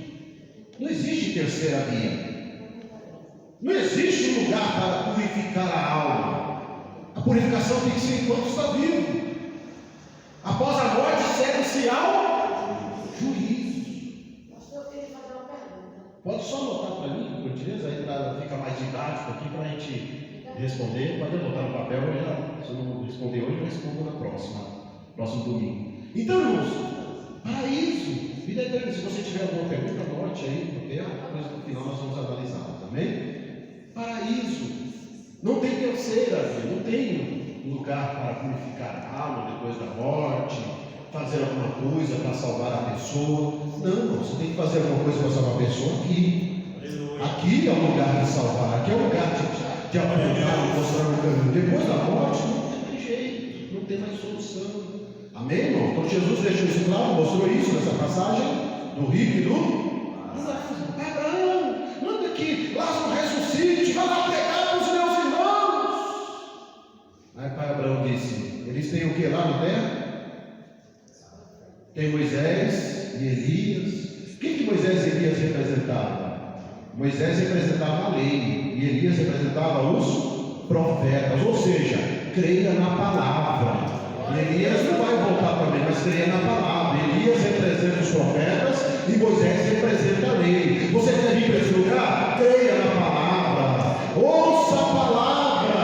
Não existe terceira via. Não existe lugar para purificar a alma. A purificação tem que ser enquanto está vivo. Após a morte, segue-se ao juízo. Pode só anotar para mim, por gentileza, aí fica mais didático aqui para a gente responder. Pode anotar no papel, se eu não responder hoje, eu respondo na próximo domingo. Então, irmãos, paraíso, vida eterna. Se você tiver alguma pergunta, anote aí, porque é uma coisa que no final nós vamos analisar, amém? Paraíso, não tem terceira, não tem lugar para purificar a alma depois da morte, fazer alguma coisa para salvar a pessoa. Não, você tem que fazer alguma coisa para salvar a pessoa aqui. Aqui é o lugar de salvar, aqui é o lugar de apontar, mostrar o caminho. Depois da morte não tem jeito, não tem mais solução. Amém, irmão? Então Jesus deixou isso claro, mostrou isso nessa passagem do rico e do Lázaro. Abraão, manda que Lázaro ressuscite, vai lá pregar para os meus irmãos. Aí pai Abraão disse: eles têm o que lá na terra? Tem Moisés e Elias. O que Moisés e Elias representavam? Moisés representava a lei e Elias representava os profetas, ou seja, creia na palavra. E Elias não vai voltar para mim, mas creia na palavra. Elias representa os profetas e Moisés representa a lei. Você quer vir para esse lugar? Creia na palavra, ouça a palavra,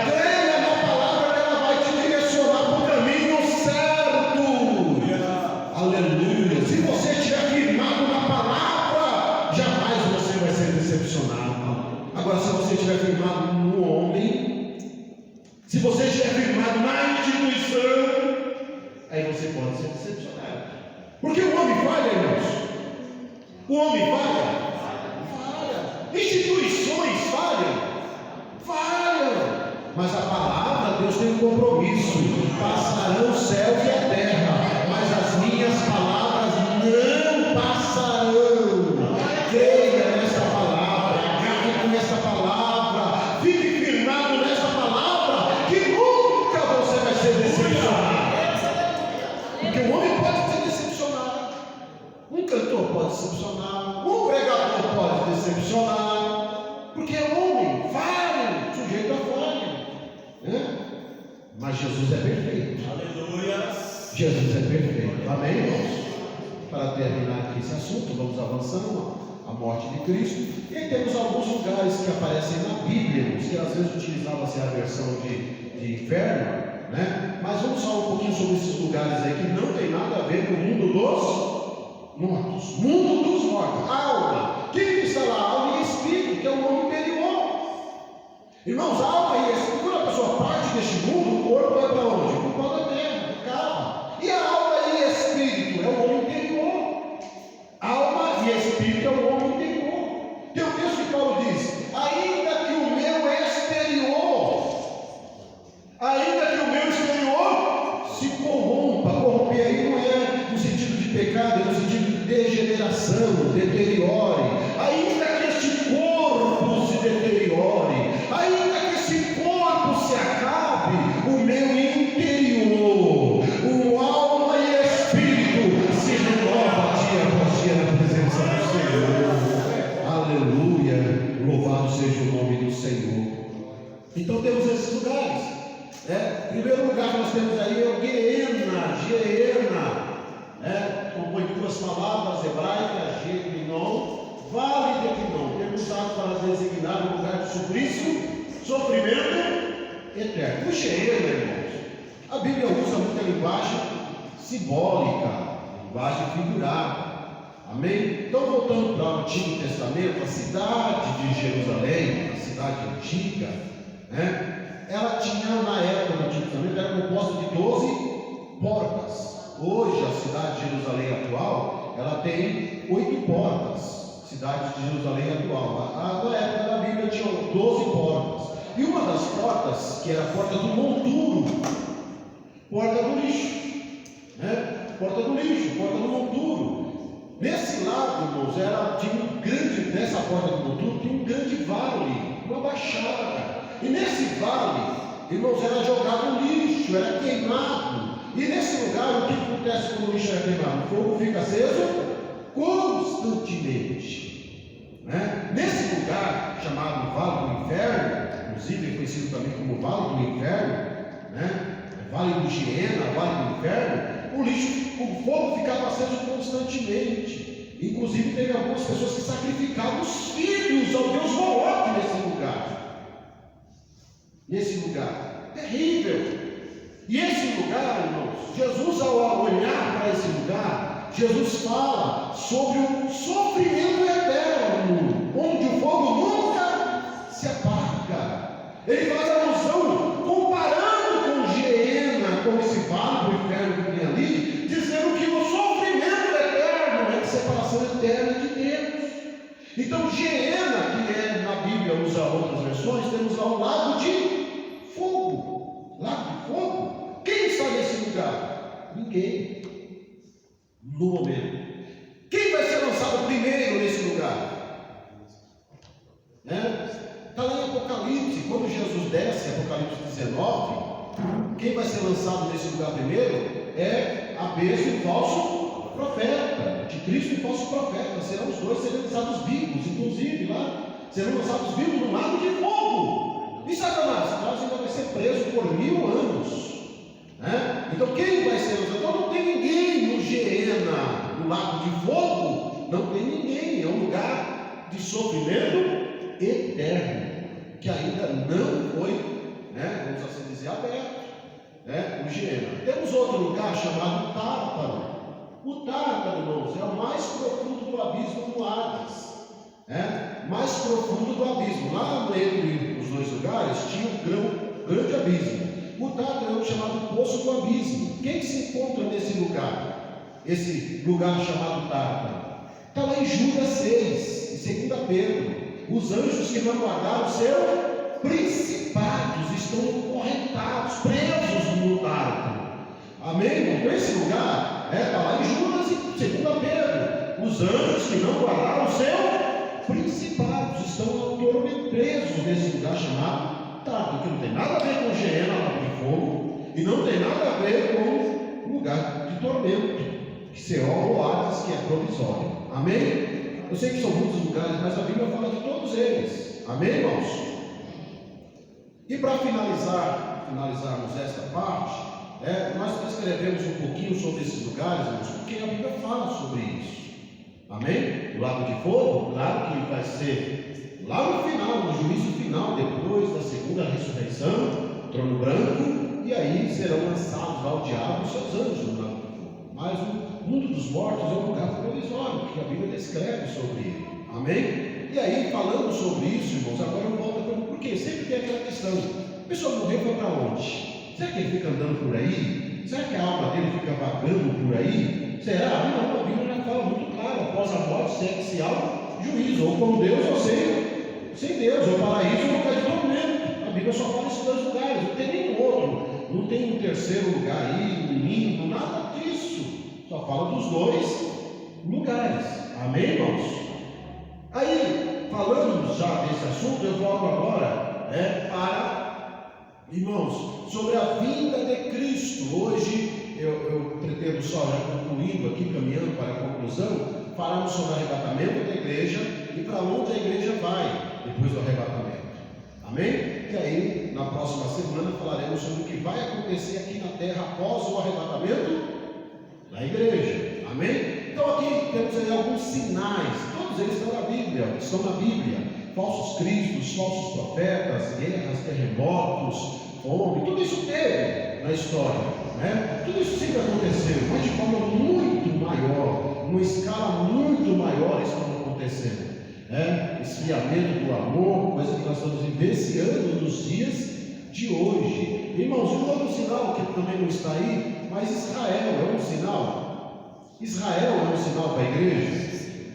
creia na palavra, que ela vai te direcionar para o caminho certo. Aleluia. Se você estiver firmado na palavra, jamais você vai ser decepcionado. Agora, se você estiver firmado no homem, se você estiver firmado na instituição, aí você pode ser decepcionado. Porque o homem falha, irmãos. O homem falha. Instituições falham. Mas a palavra, Deus tem um compromisso. Passarão o céu e a terra, mas as minhas palavras não passarão. Creia nessa palavra. decepcionar, um pregador pode decepcionar, porque é homem, falho, sujeito a falha, né? Mas Jesus é perfeito. Aleluia. Jesus é perfeito. Amém, irmãos? Para terminar aqui esse assunto, vamos avançando. A morte de Cristo. E aí temos alguns lugares que aparecem na Bíblia, que às vezes utilizava-se a versão de inferno, né? Mas vamos falar um pouquinho sobre esses lugares aí que não tem nada a ver com o mundo dos mortos. Mundo dos mortos. Alma. Quem está lá? Alma e espírito, que é o homem interior. Irmãos, alma e espírito, quando a pessoa parte deste mundo, o corpo vai para onde? Para o pó da terra, acaba. E a alma e espírito é o homem interior. Alma e espírito é o homem interior. Tem um texto que Paulo diz: ainda que o meu exterior se corrompa. Corromper aí não é no sentido de pecado, é no sentido de degeneração, deteriore. Ainda que este corpo se deteriore, ainda que esse corpo se acabe, o meu interior, o alma e espírito se renova dia após dia na presença do Senhor. Aleluia, louvado seja o nome do Senhor. Então temos esses lugares. Em primeiro lugar nós temos aí o Geena, compõe duas palavras hebraicas, Gehinom, vale de Ginom, que é usado para designar um lugar de suplício, sofrimento eterno. O Geena, irmãos, a Bíblia usa muita linguagem simbólica, linguagem figurada. Amém? Então, voltando para o Antigo Testamento, a cidade de Jerusalém, a cidade antiga, né? Ela tinha, na época do Antigo Testamento, era composta de 12 portas. Hoje, a cidade de Jerusalém atual, ela tem 8 portas. Cidade de Jerusalém atual. Na época da Bíblia tinha 12 portas. E uma das portas, que era a porta do monturo, porta do lixo, né? Porta do lixo, porta do monturo. Nesse lado, irmãos, nessa porta do monturo tinha um grande vale, uma baixada. E nesse vale, irmãos, era jogado lixo, era queimado. E nesse lugar, o que acontece quando o lixo é queimado? O fogo fica aceso constantemente, né? Nesse lugar, chamado Vale do Inferno, inclusive é conhecido também como Vale do Inferno, né? Vale do Geena, Vale do Inferno, o fogo ficava aceso constantemente. Inclusive, teve algumas pessoas que sacrificavam os filhos ao Deus Moloque nesse lugar. Terrível. E esse lugar, irmãos, Jesus, ao olhar para esse lugar, Jesus fala sobre o sofrimento eterno, onde o fogo nunca se apaga. Ele faz alusão, comparando com Geena, com esse vale do inferno que tem ali, dizendo que o sofrimento eterno é a separação eterna de Deus. Então, Geena, que na Bíblia usa outras versões, temos lá o lago de fogo. Lago de fogo? Quem está nesse lugar? Ninguém. No momento. Quem vai ser lançado primeiro nesse lugar? Está lá em Apocalipse, quando Jesus desce, Apocalipse 19, quem vai ser lançado nesse lugar primeiro é a besta e o falso profeta, de Cristo e o falso profeta. Serão os dois serão lançados vivos, inclusive lá, serão lançados vivos no lago de fogo. E Satanás? Satanás ainda vai ser preso por 1000 anos. Então quem vai ser lançado? Então não tem ninguém no Geena, no lago de fogo, não tem ninguém, é um lugar de sofrimento eterno, que ainda não foi, vamos assim dizer, aberto, o Geena. Temos outro lugar chamado Tártaro. O Tártaro, irmãos, é o mais profundo do abismo no Hades, mais profundo do abismo. Lá entre os dois lugares tinha um grande abismo. O Tártaro é o chamado Poço do Abismo. Quem se encontra nesse lugar? Esse lugar chamado Tártaro está lá em Judas 6, em 2 Pedro. Os anjos que não guardaram seus principados estão encorrentados, presos no Tártaro. Amém? Então esse lugar está lá em Judas e 2 Pedro. Os anjos que não guardaram seus principados estão presos nesse lugar chamado Tártaro, que não tem nada a ver com Geena, lá de fogo, e não tem nada a ver com lugar de tormento, que Seol ou Hades, que é provisório. Amém? Eu sei que são muitos lugares, mas a Bíblia fala de todos eles. Amém, irmãos? E para finalizarmos esta parte, nós escrevemos um pouquinho sobre esses lugares, irmãos, porque a Bíblia fala sobre isso. Amém? O lago de fogo, claro que vai ser lá no final, no juízo final, depois da segunda ressurreição, trono branco, e aí serão lançados lá o diabo e seus anjos no lago de fogo. Mas o mundo dos mortos é um lugar provisório, que a Bíblia descreve sobre ele. Amém? E aí, falando sobre isso, irmãos, agora eu volto para por quê? Sempre tem aquela questão: a pessoa morreu, foi para onde? Será que ele fica andando por aí? Será que a alma dele fica vagando por aí? Será? Não, a Bíblia já fala muito claro: após a morte segue-se ao juízo, ou com Deus ou sem Deus, ou paraíso ou lugar de tormento. A Bíblia só fala esses dois lugares, não tem nenhum outro, não tem um terceiro lugar aí, um limbo, nada disso, só fala dos dois lugares. Amém, irmãos? Aí, falando já desse assunto, eu volto agora para, irmãos, sobre a vinda de Cristo. Hoje eu pretendo só, já concluindo aqui, caminhando para a conclusão, falarmos sobre o arrebatamento da igreja e para onde a igreja vai depois do arrebatamento. Amém? E aí, na próxima semana, falaremos sobre o que vai acontecer aqui na terra após o arrebatamento da igreja. Amém? Então aqui temos aí alguns sinais, todos eles estão na Bíblia: falsos cristos, falsos profetas, guerras, terremotos, fome, tudo isso teve na história, né? Tudo isso sempre aconteceu, mas de forma muito maior, numa escala muito maior isso está acontecendo, né? Esfriamento do amor, coisa que nós estamos vivenciando nos dias de hoje. Irmãos, um outro sinal que também não está aí, mas Israel é um sinal. Israel é um sinal para a igreja.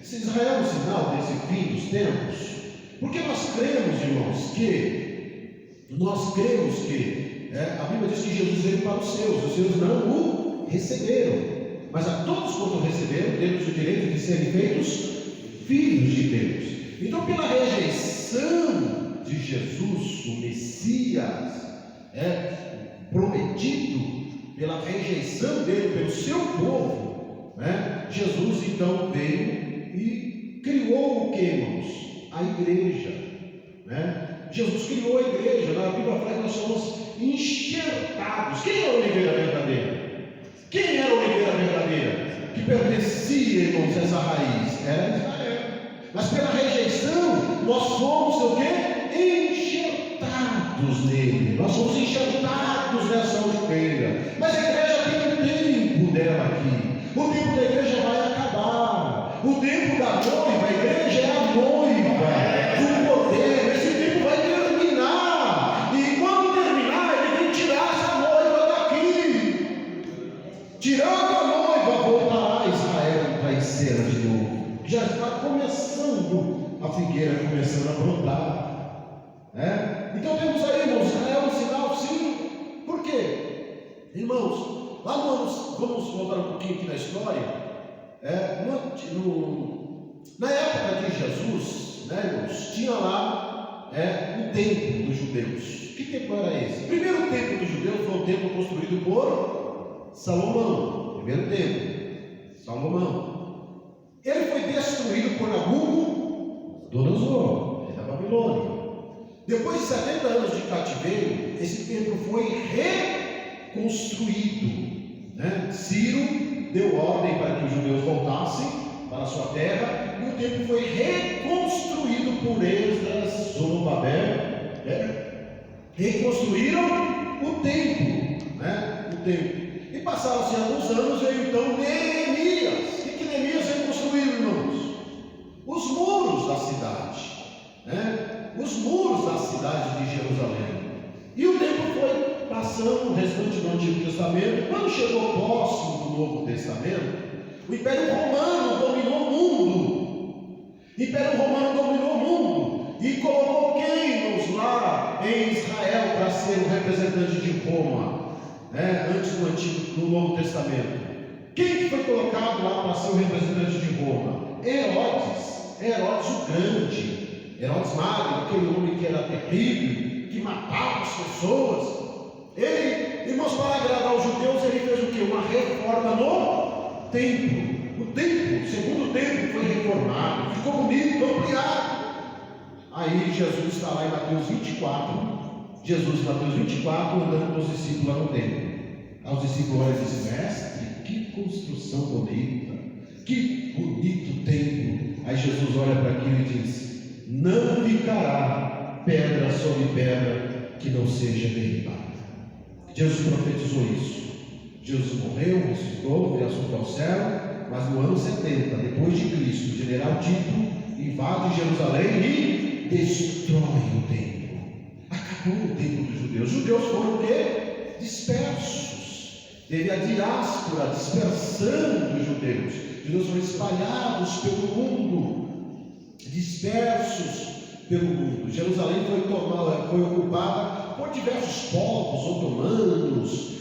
Se Israel é um sinal desse fim dos tempos, porque nós cremos, irmãos, que a Bíblia diz que Jesus veio para os seus não o receberam, mas a todos quanto receberam, temos o direito de serem feitos filhos de Deus. Então, pela rejeição de Jesus, o Messias prometido, pela rejeição dele pelo seu povo, Jesus então veio e criou o que, irmãos? A igreja, Jesus criou a igreja. Na Bíblia fala que nós somos enxertados. Quem é a oliveira verdadeira? Quem era a oliveira verdadeira? Que pertencia, irmãos, a essa raiz? Era Israel. Mas pela rejeição, nós somos o quê? Enxertados nele. Nós somos enxertados nessa oliveira. Mas a igreja tem um tempo dela aqui. O tempo da igreja vai acabar. O tempo da noiva, a igreja é a noiva do poder. Esse tempo vai terminar. E quando terminar, ele vem tirar essa noiva daqui. Tirando a noiva, voltará a Israel para as cenas de novo. Já está começando a figueira, começando a brotar. Então temos aí, irmãos, Israel um sinal, sim. Por quê? Irmãos, lá vamos voltar um pouquinho aqui na história. Na época de Jesus, irmãos, tinha lá o templo dos judeus. Que templo era esse? O primeiro templo dos judeus foi um templo construído por Salomão. Primeiro templo, Salomão. Ele foi destruído por Nabucodonosor, rei da Babilônia. Depois de 70 anos de cativeiro, esse templo foi reconstruído. Ciro deu ordem para que os judeus voltassem para a sua terra, e o templo foi reconstruído por Esdras, Zorobabel. Reconstruíram o templo. E passaram-se alguns anos, veio então Neemias. O que Neemias reconstruiu, irmãos? Os muros da cidade, os muros da cidade de Jerusalém. E o tempo foi passando, o restante do Antigo Testamento. Quando chegou próximo do Novo Testamento, o Império Romano dominou o mundo. E colocou quem, irmãos, lá em Israel para ser o representante de Roma, antes do Novo Testamento. Quem foi colocado lá para ser o representante de Roma? Herodes o Grande, Herodes Magno, aquele homem que era terrível, que matava as pessoas. Ele, irmãos, para agradar os judeus, ele fez o quê? Uma reforma no templo. O templo, o segundo templo, foi reformado, ficou Aí Jesus está lá em Mateus 24. Jesus, em Mateus 24, andando com os discípulos lá no templo. Aí os discípulos olham e dizem: mestre, que construção bonita, que bonito templo. Aí Jesus olha para aquilo e diz: não ficará pedra sobre pedra que não seja derribada. Jesus profetizou isso. Jesus morreu, ressuscitou, veio assunto ao céu, mas no ano 70, depois de Cristo, o general Tito invade Jerusalém e destrói o templo. Acabou o templo dos judeus. Os judeus foram o quê? Dispersos. Teve a diáspora, a dispersão dos judeus. Os judeus foram espalhados pelo mundo, dispersos pelo mundo. Jerusalém foi ocupada por diversos povos otomanos,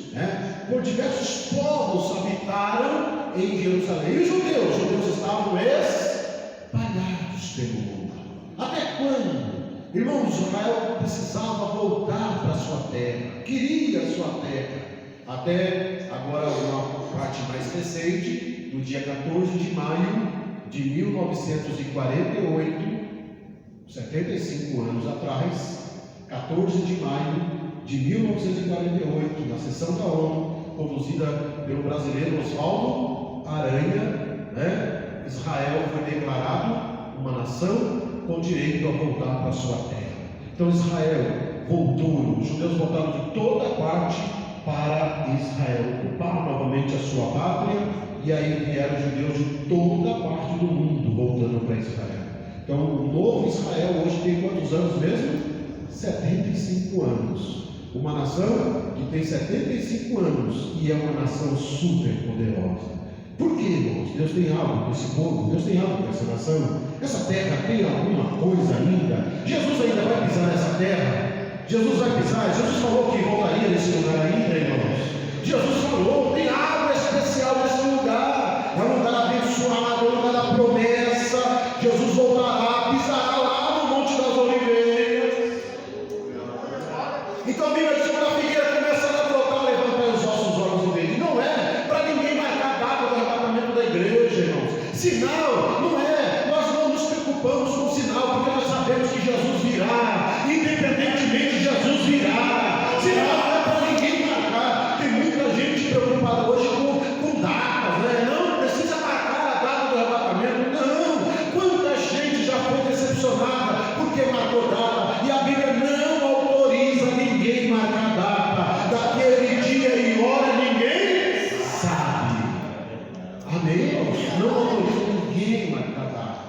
por diversos povos habitaram em Jerusalém. E os judeus estavam espalhados pelo mundo. Até quando? Irmãos, Israel precisava voltar para a sua terra, queria a sua terra. Até agora, uma parte mais recente, no dia 14 de maio de 1948, 75 anos atrás, 14 de maio de 1948, na sessão da ONU, conduzida pelo brasileiro Oswaldo Aranha, Israel foi declarado uma nação com direito a voltar para a sua terra. Então Israel voltou, os judeus voltaram de toda parte para Israel, ocuparam novamente a sua pátria, e aí vieram judeus de toda parte do mundo voltando para Israel. Então o novo Israel hoje tem quantos anos mesmo? 75 anos. Uma nação que tem 75 anos e é uma nação super poderosa. Por quê, irmãos? Deus tem algo com esse povo, Deus tem algo com essa nação. Essa terra tem alguma coisa ainda. Jesus ainda vai pisar nessa terra. Jesus vai pisar. Jesus falou que voltaria nesse lugar ainda, irmãos. Jesus falou, tem algo especial nesse lugar. É um lugar abençoado, é um lugar da promessa. Jesus voltará, pisará lá no Monte das Oliveiras. Então a Bíblia diz que quando a figueira começar a brotar, levantar os vossos olhos e ver. Não é para ninguém marcar a data do arrebatamento da igreja, irmãos. Sinal, não é. Nós não nos preocupamos com o sinal, porque nós sabemos que Jesus virá. Independentemente, Jesus virá. Sinal não é para ninguém marcar. Tem muita gente preocupada hoje com datas, né? Não precisa marcar a data do arrebatamento. Não. Quanta gente já foi decepcionada porque marcou data. E a Bíblia não autoriza ninguém marcar data. Daquele dia e hora ninguém sabe. Amém? Não autoriza ninguém marcar data.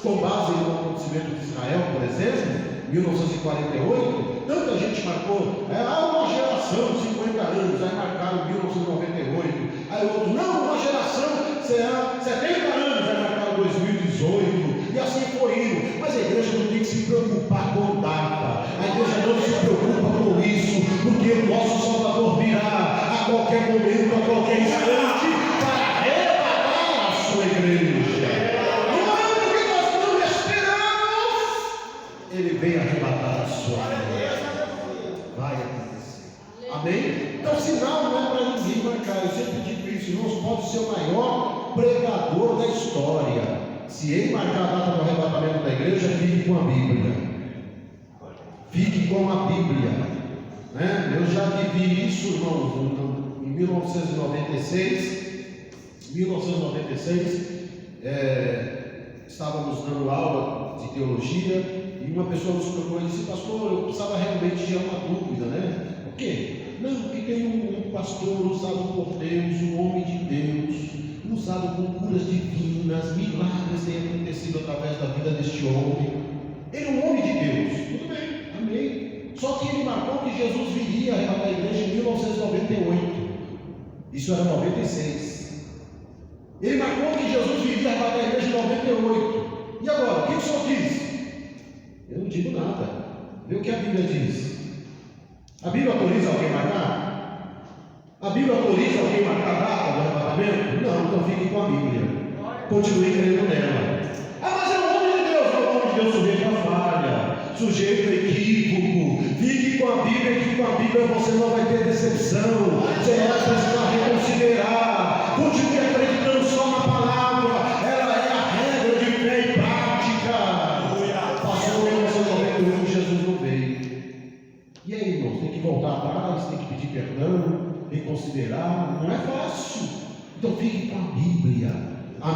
Com base no acontecimento de Israel, por exemplo, 1948, tanta gente marcou, uma geração de 50 anos, aí marcaram 1998, aí outros, não, uma geração será 70 anos, aí marcaram 2018, e assim foi indo. Mas a igreja não tem que se preocupar com data, a igreja não se preocupa com isso, porque o nosso Salvador virá a qualquer momento, a qualquer instante, para arrebatar a sua igreja. Ele vem arrebatar a sua vida. Vai acontecer. Amém? Então, sinal não é para ninguém marcar. Eu sempre digo isso, irmãos, pode ser o maior pregador da história. Se ele marcar a data do arrebatamento da igreja, fique com a Bíblia. Fique com a Bíblia. Eu já vivi isso, irmãos, em 1996. Estávamos dando aula de teologia. E uma pessoa nos procurou e disse: pastor, eu precisava realmente tirar uma dúvida, O quê? Não, porque tem um pastor usado por Deus, um homem de Deus, usado com curas divinas, milagres têm acontecido através da vida deste homem. Ele é um homem de Deus. Tudo bem, amém. Só que ele marcou que Jesus viria arrebatar a igreja em 1998. Isso era 96. Ele marcou que Jesus viria arrebatar a igreja em 98. E agora, o que o senhor diz? Eu não digo nada. Vê o que a Bíblia diz. A Bíblia autoriza alguém marcar? A Bíblia autoriza alguém marcar a data do arrebatamento? Não, então fique com a Bíblia. Continue crendo nela. Mas é o homem de Deus. É o homem de Deus sujeito a falha, sujeito a equívoco. Fique com a Bíblia, que com a Bíblia você não vai ter decepção. Você não vai precisar reconsiderar. Continue acreditando só na palavra. Ela é a regra de fé e prática. Passou 1998.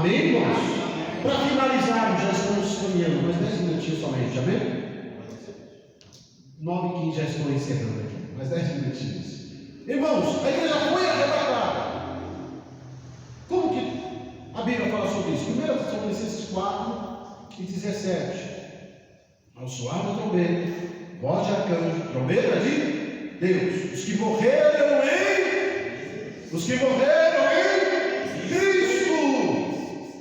Amém, irmãos? Para finalizarmos, já estamos caminhando, mais 10 minutinhos somente, amém? 9h15 já estou encerrando aqui, mais 10 minutinhos. Irmãos, a igreja foi arrebatada. Como que a Bíblia fala sobre isso? 1 Tessalonicenses 4:17. Ao soar da trombeta, voz de arcanjo, trombeta de Deus, os que morreram em Cristo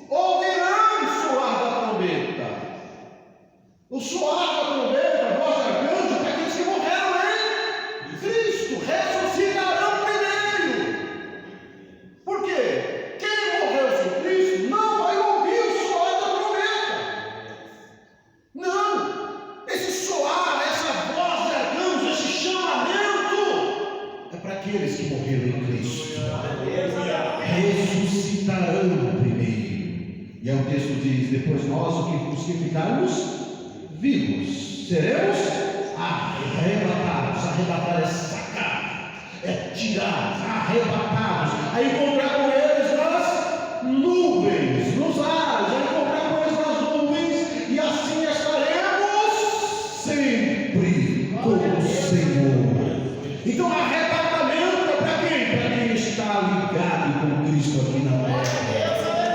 ouvirão o soar da trombeta. O soar da trombeta, a voz de arcanjo, para aqueles que morreram em Cristo, ressuscitarão primeiro. Por quê? Quem morreu sem Cristo não vai ouvir o soar da trombeta. Não! Esse soar, essa voz de arcanjo, esse chamamento é para aqueles que morreram em Cristo. Ressuscitarão primeiro. E aí o texto diz: depois nós, os que ficarmos vivos, seremos arrebatados. Arrebatar é sacar, é tirar, arrebatados, a encontrar com eles nas nuvens, nos ares, a encontrar com eles nas nuvens, e assim estaremos sempre com o Senhor. Então, arrebatamento é para quem? Para quem está ligado com Cristo aqui na terra,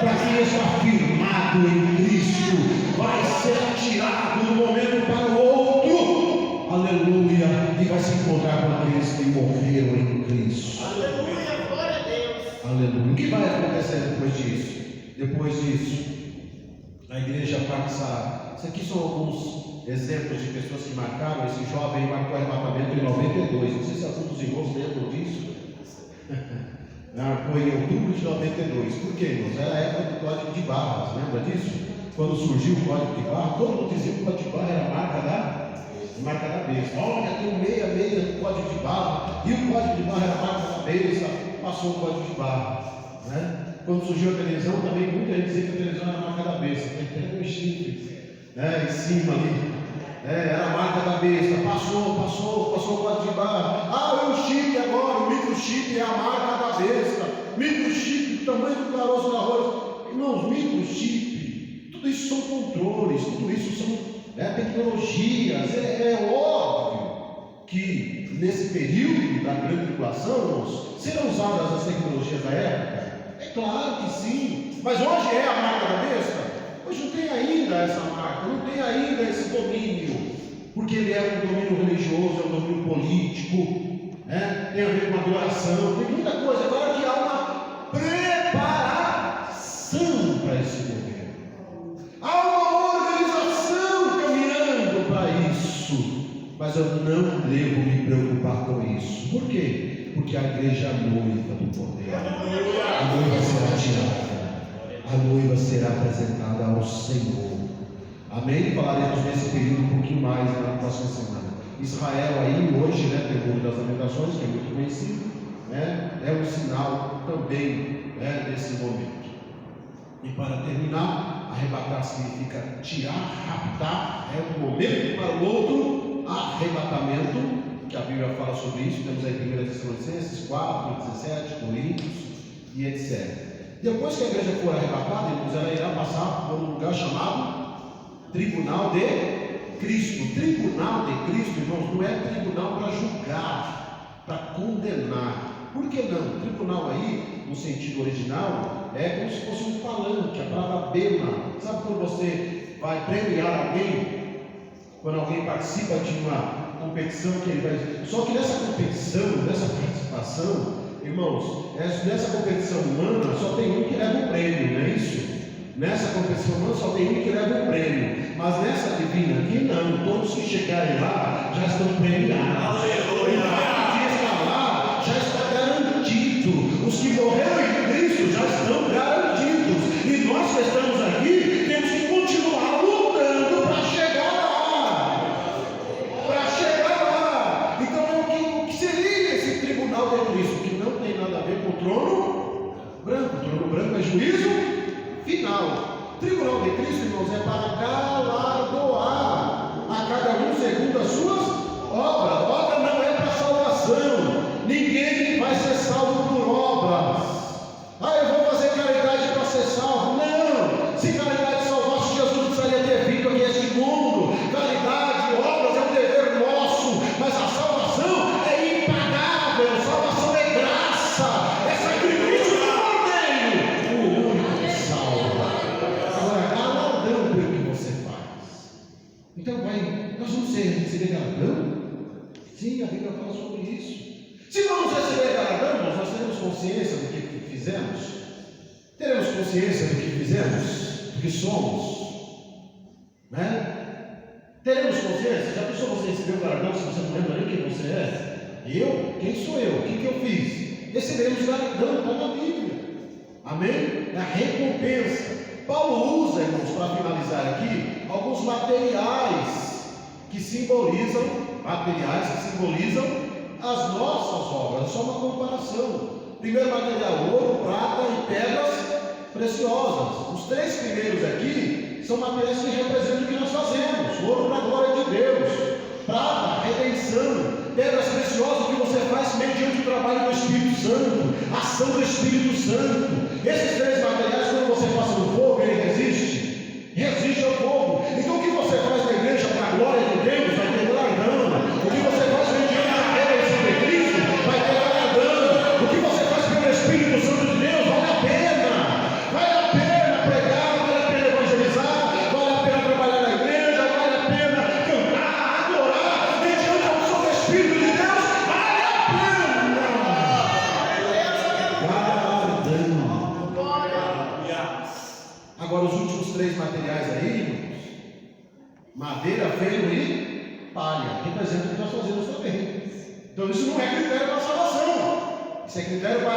para quem está firmado em Cristo, vai ser tirado de um momento para o outro, aleluia, e vai se encontrar com aqueles que morreram em Cristo. Aleluia, glória a Deus. Aleluia. O que vai acontecer depois disso? Depois disso, a igreja passa. Isso aqui são alguns exemplos de pessoas que marcaram. Esse jovem marcou o arrebatamento em 92. Não sei se alguns dos irmãos lembram disso. Foi em outubro de 92. Por quê, irmãos? Era a época do código de barras. Lembra disso? Quando surgiu o código de barra, todo mundo dizia que o código de barra era a marca da besta. Olha, tem um 66 do código de barra, e o código de barra era a marca da besta. Passou o código de barra, né? Quando surgiu a televisão, também muita gente dizia que a televisão era a marca da besta. Tem até um chifre, né, em cima ali. Era a marca da besta. Passou o código de barra. É o chip agora, o microchip é a marca da besta. Microchip do tamanho do caroço da arroz. Irmãos, microchip, tudo isso são controles, tudo isso são tecnologias. É óbvio que nesse período da grande tribulação, irmãos, serão usadas as tecnologias da época? É claro que sim. Mas hoje é a marca da besta? Hoje não tem ainda essa marca, não tem ainda esse domínio, porque ele é um domínio religioso, é um domínio político, né? Tem a ver com adoração, tem muita coisa. Agora que há uma preparação para esse governo, há uma organização caminhando para isso, mas eu não devo me preocupar com isso. Por quê? Porque a igreja é a noiva do poder, a noiva será tirada. A noiva será apresentada ao Senhor. Amém? Falaremos nesse período um pouquinho mais na próxima semana. Israel aí hoje, né, tem o Muro das Lamentações, que é muito conhecido, né, é um sinal também, né, desse momento. E para terminar, arrebatar significa tirar, raptar, é um momento para o outro, arrebatamento, que a Bíblia fala sobre isso. Temos aí 1 Tessalonicenses 4:17, Coríntios e etc. Depois que a igreja for arrebatada, irmãos, ela irá passar por um lugar chamado Tribunal de Cristo. Tribunal de Cristo, irmãos, não é tribunal para julgar, para condenar. Por que não? Tribunal aí, no sentido original, é como se fosse um palanque, a palavra bema. Sabe quando você vai premiar alguém? Quando alguém participa de uma competição que ele vai... Só que nessa competição, nessa participação, irmãos, nessa competição humana só tem um que leva o prêmio, não é isso? Nessa competição humana só tem um que leva o prêmio. Mas nessa divina aqui não, todos que chegarem lá já estão premiados. Quem está lá já está garantido. Os que morreram em Cristo já estão garantidos. E nós que estamos aqui temos que continuar lutando para chegar lá. Então o que seria esse tribunal de Cristo? Que não tem nada a ver com o trono branco. O trono branco é juízo final. Tribunal de Cristo, irmãos, é para galardoar a cada um segundo as suas obras. Obra não é para salvação. Ninguém vai ser salvo por obras. Eu vou fazer caridade para ser salvo. Não. Então nós vamos receber galardão? Sim, a Bíblia fala sobre isso. Se vamos receber galardão, nós teremos consciência do que fizemos? Teremos consciência do que fizemos? Do que somos? Né? Teremos consciência? Já pensou você receber o galardão se você não lembra nem quem você é? Eu? Quem sou eu? O que eu fiz? Receberemos galardão, está na Bíblia. Amém? É a recompensa. Paulo usa, irmãos, para finalizar aqui, alguns materiais que simbolizam as nossas obras. Só uma comparação. Primeiro material, ouro, prata e pedras preciosas. Os três primeiros aqui são materiais que representam o que nós fazemos. Ouro para a glória de Deus, prata, redenção, pedras preciosas que você faz mediante o trabalho do Espírito Santo, a ação do Espírito Santo. Esses três materiais, quando você passa no fogo, ele resiste ao fogo. Então o que você faz na igreja para a glória de Deus vai ter galardão. O que você faz mediante a redenção de Cristo vai ter galardão. O que você faz pelo Espírito Santo de Deus vale a pena. Vale a pena pregar, vale a pena evangelizar, vale a pena trabalhar na igreja, vale a pena cantar, adorar, mediante a unção do Espírito de Deus, vale a pena. Agora os últimos três materiais aí, irmãos, madeira, feno e palha, representam o que nós fazemos também. Então isso não é critério para salvação, isso é critério para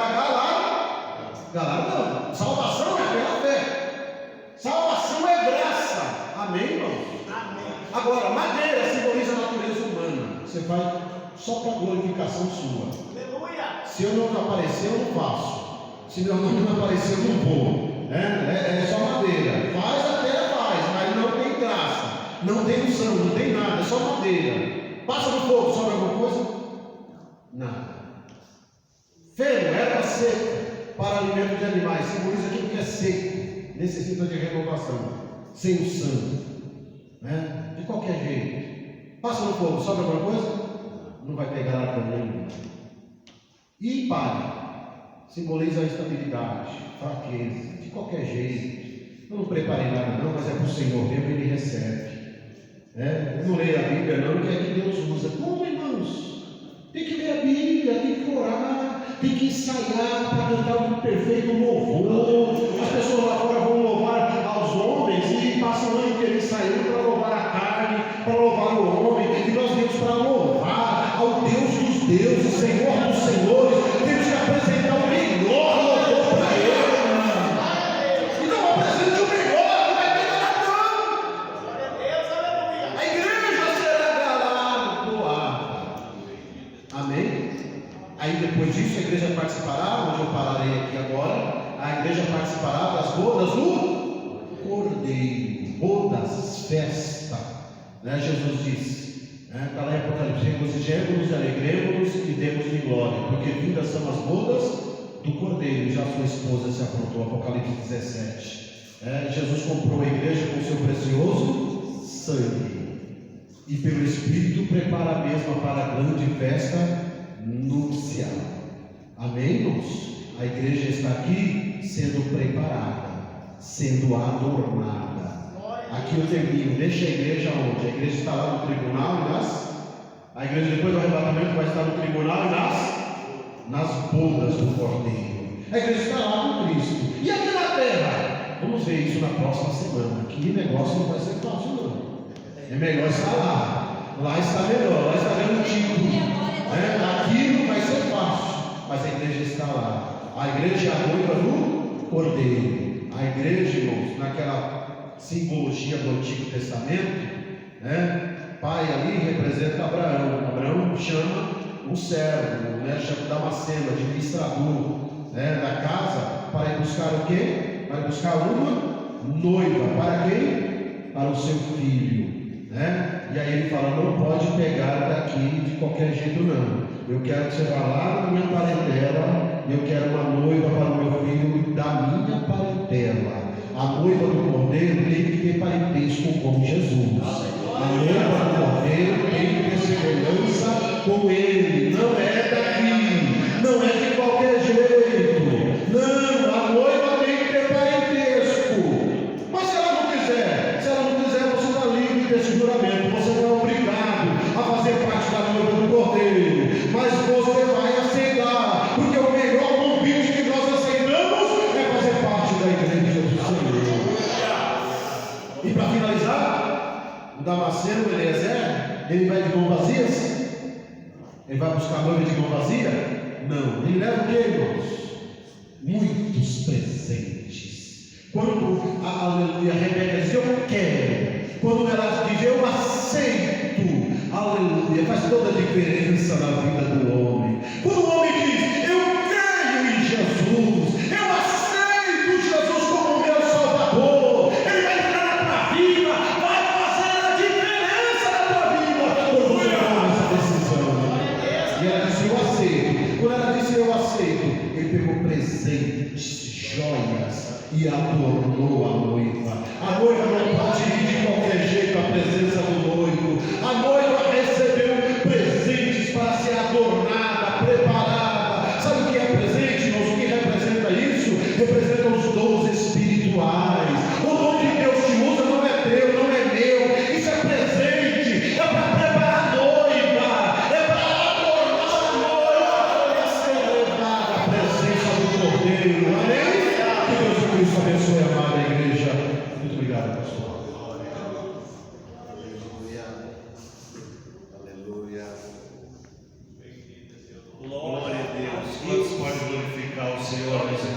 galardão. Salvação é pela fé, salvação é graça. Amém, irmãos? Amém. Agora, madeira simboliza a natureza humana. Você faz só para glorificação sua. Aleluia. Se eu não aparecer, eu não faço. Se meu nome não aparecer, eu não vou. É só madeira. Mas não tem graça, não tem unção, não tem nada, é só madeira. Passa no fogo, sobra alguma coisa? Nada. Feno, erva seca para alimento de animais, simboliza aquilo que é seco, necessita de renovação, sem unção, né? De qualquer jeito. Passa no fogo, sobra alguma coisa? Não vai pegar nada nenhum. E palha simboliza a estabilidade, fraqueza, de qualquer jeito. Eu não preparei nada não, mas é para o Senhor mesmo, Ele recebe. Eu não leio a Bíblia não, que é que Deus usa. Como, irmãos? Tem que ler a Bíblia, tem que orar, tem que ensaiar para cantar um perfeito louvor. As pessoas lá fora vão louvar aos homens e passam o ano inteiro ensaiando para louvar a carne, para louvar o homem. E nós viemos para louvar ao Deus dos deuses, Senhor dos senhores. Temos que apresentar o melhor louvor para Ele. Então apresente o melhor, que vai ter galardão. Glória a Deus, aleluia. A igreja será galardoada. Amém? Aí depois disso a igreja participará, onde eu pararei aqui agora, a igreja participará das bodas do Cordeiro, bodas, festa, né? Jesus disse, está lá em Apocalipse: regozijemo-nos e alegremos-nos e demos-lhe glória, porque vindas são as bodas do Cordeiro, já sua esposa se aprontou. Apocalipse 17. Jesus comprou a igreja com seu precioso sangue, e pelo Espírito prepara a mesma para a grande festa nupcial. Amém, irmãos? A igreja está aqui sendo preparada, sendo adornada. Aqui eu termino. Deixa a igreja onde? A igreja está lá no tribunal e a igreja depois do arrebatamento vai estar no tribunal e nas bodas do Cordeiro. A igreja está lá com Cristo. E aqui na terra? Vamos ver isso na próxima semana. Que negócio não vai ser fácil não. É melhor estar lá. Lá está melhor, lá está garantido. Aqui não vai ser fácil, mas a igreja está lá. A igreja é a noiva do Cordeiro. A igreja, irmãos, naquela simbologia do Antigo Testamento, pai ali representa Abraão. Abraão chama um servo, chama Damasceno, administrador, da casa, para ir buscar o quê? Para buscar uma noiva. Para quem? Para o seu filho. E aí ele fala: não pode pegar daqui de qualquer jeito não. Eu quero que você vá lá na minha parentela, eu quero uma noiva para o meu filho da minha parentela. A noiva do Cordeiro tem que ter parentesco com Jesus. A noiva do Cordeiro tem que ter semelhança com Ele. Não é daqui, não é de qualquer jeito. Não, a noiva tem que ter parentesco. Mas se ela não quiser, você está livre de decidir casamento, você não é obrigado a fazer parte da noiva do Cordeiro, mas você vai aceitar, porque o melhor convite que nós aceitamos é fazer parte da igreja do Senhor. E para finalizar, o Damasceno, o Eliezer, ele vai de mão vazias? Ele vai buscar a noiva de mão vazia? Não, ele leva o que, irmãos? Muitos presentes. Quando a Rebeca diz eu quero, quando ela diz eu aceito, aleluia, faz toda a diferença na vida do homem. Quando o homem diz eu creio em Jesus, eu aceito Jesus como meu Salvador, ele vai entrar na tua vida, vai fazer a diferença na tua vida quando você toma essa decisão. E ela disse eu aceito. Quando ela disse eu aceito, ele pegou presentes, joias e adornou a noiva. A noiva não pode ir de qualquer jeito à presença do noivo. A noiva recebeu presentes para ser adornada, preparada. Sabe o que é presente, irmãos? O que representa isso? Representa os dons espirituais. O dom que Deus te usa não é teu, não é meu. Isso é presente, é para preparar a noiva, é para adornar a noiva, para ser levada à presença do Cordeiro. Amém? Que Deus Cristo abençoe a amada igreja. Muito obrigado, pastor. Aleluia. Aleluia. Glória a Deus. Quantos podem glorificar o Senhor nesse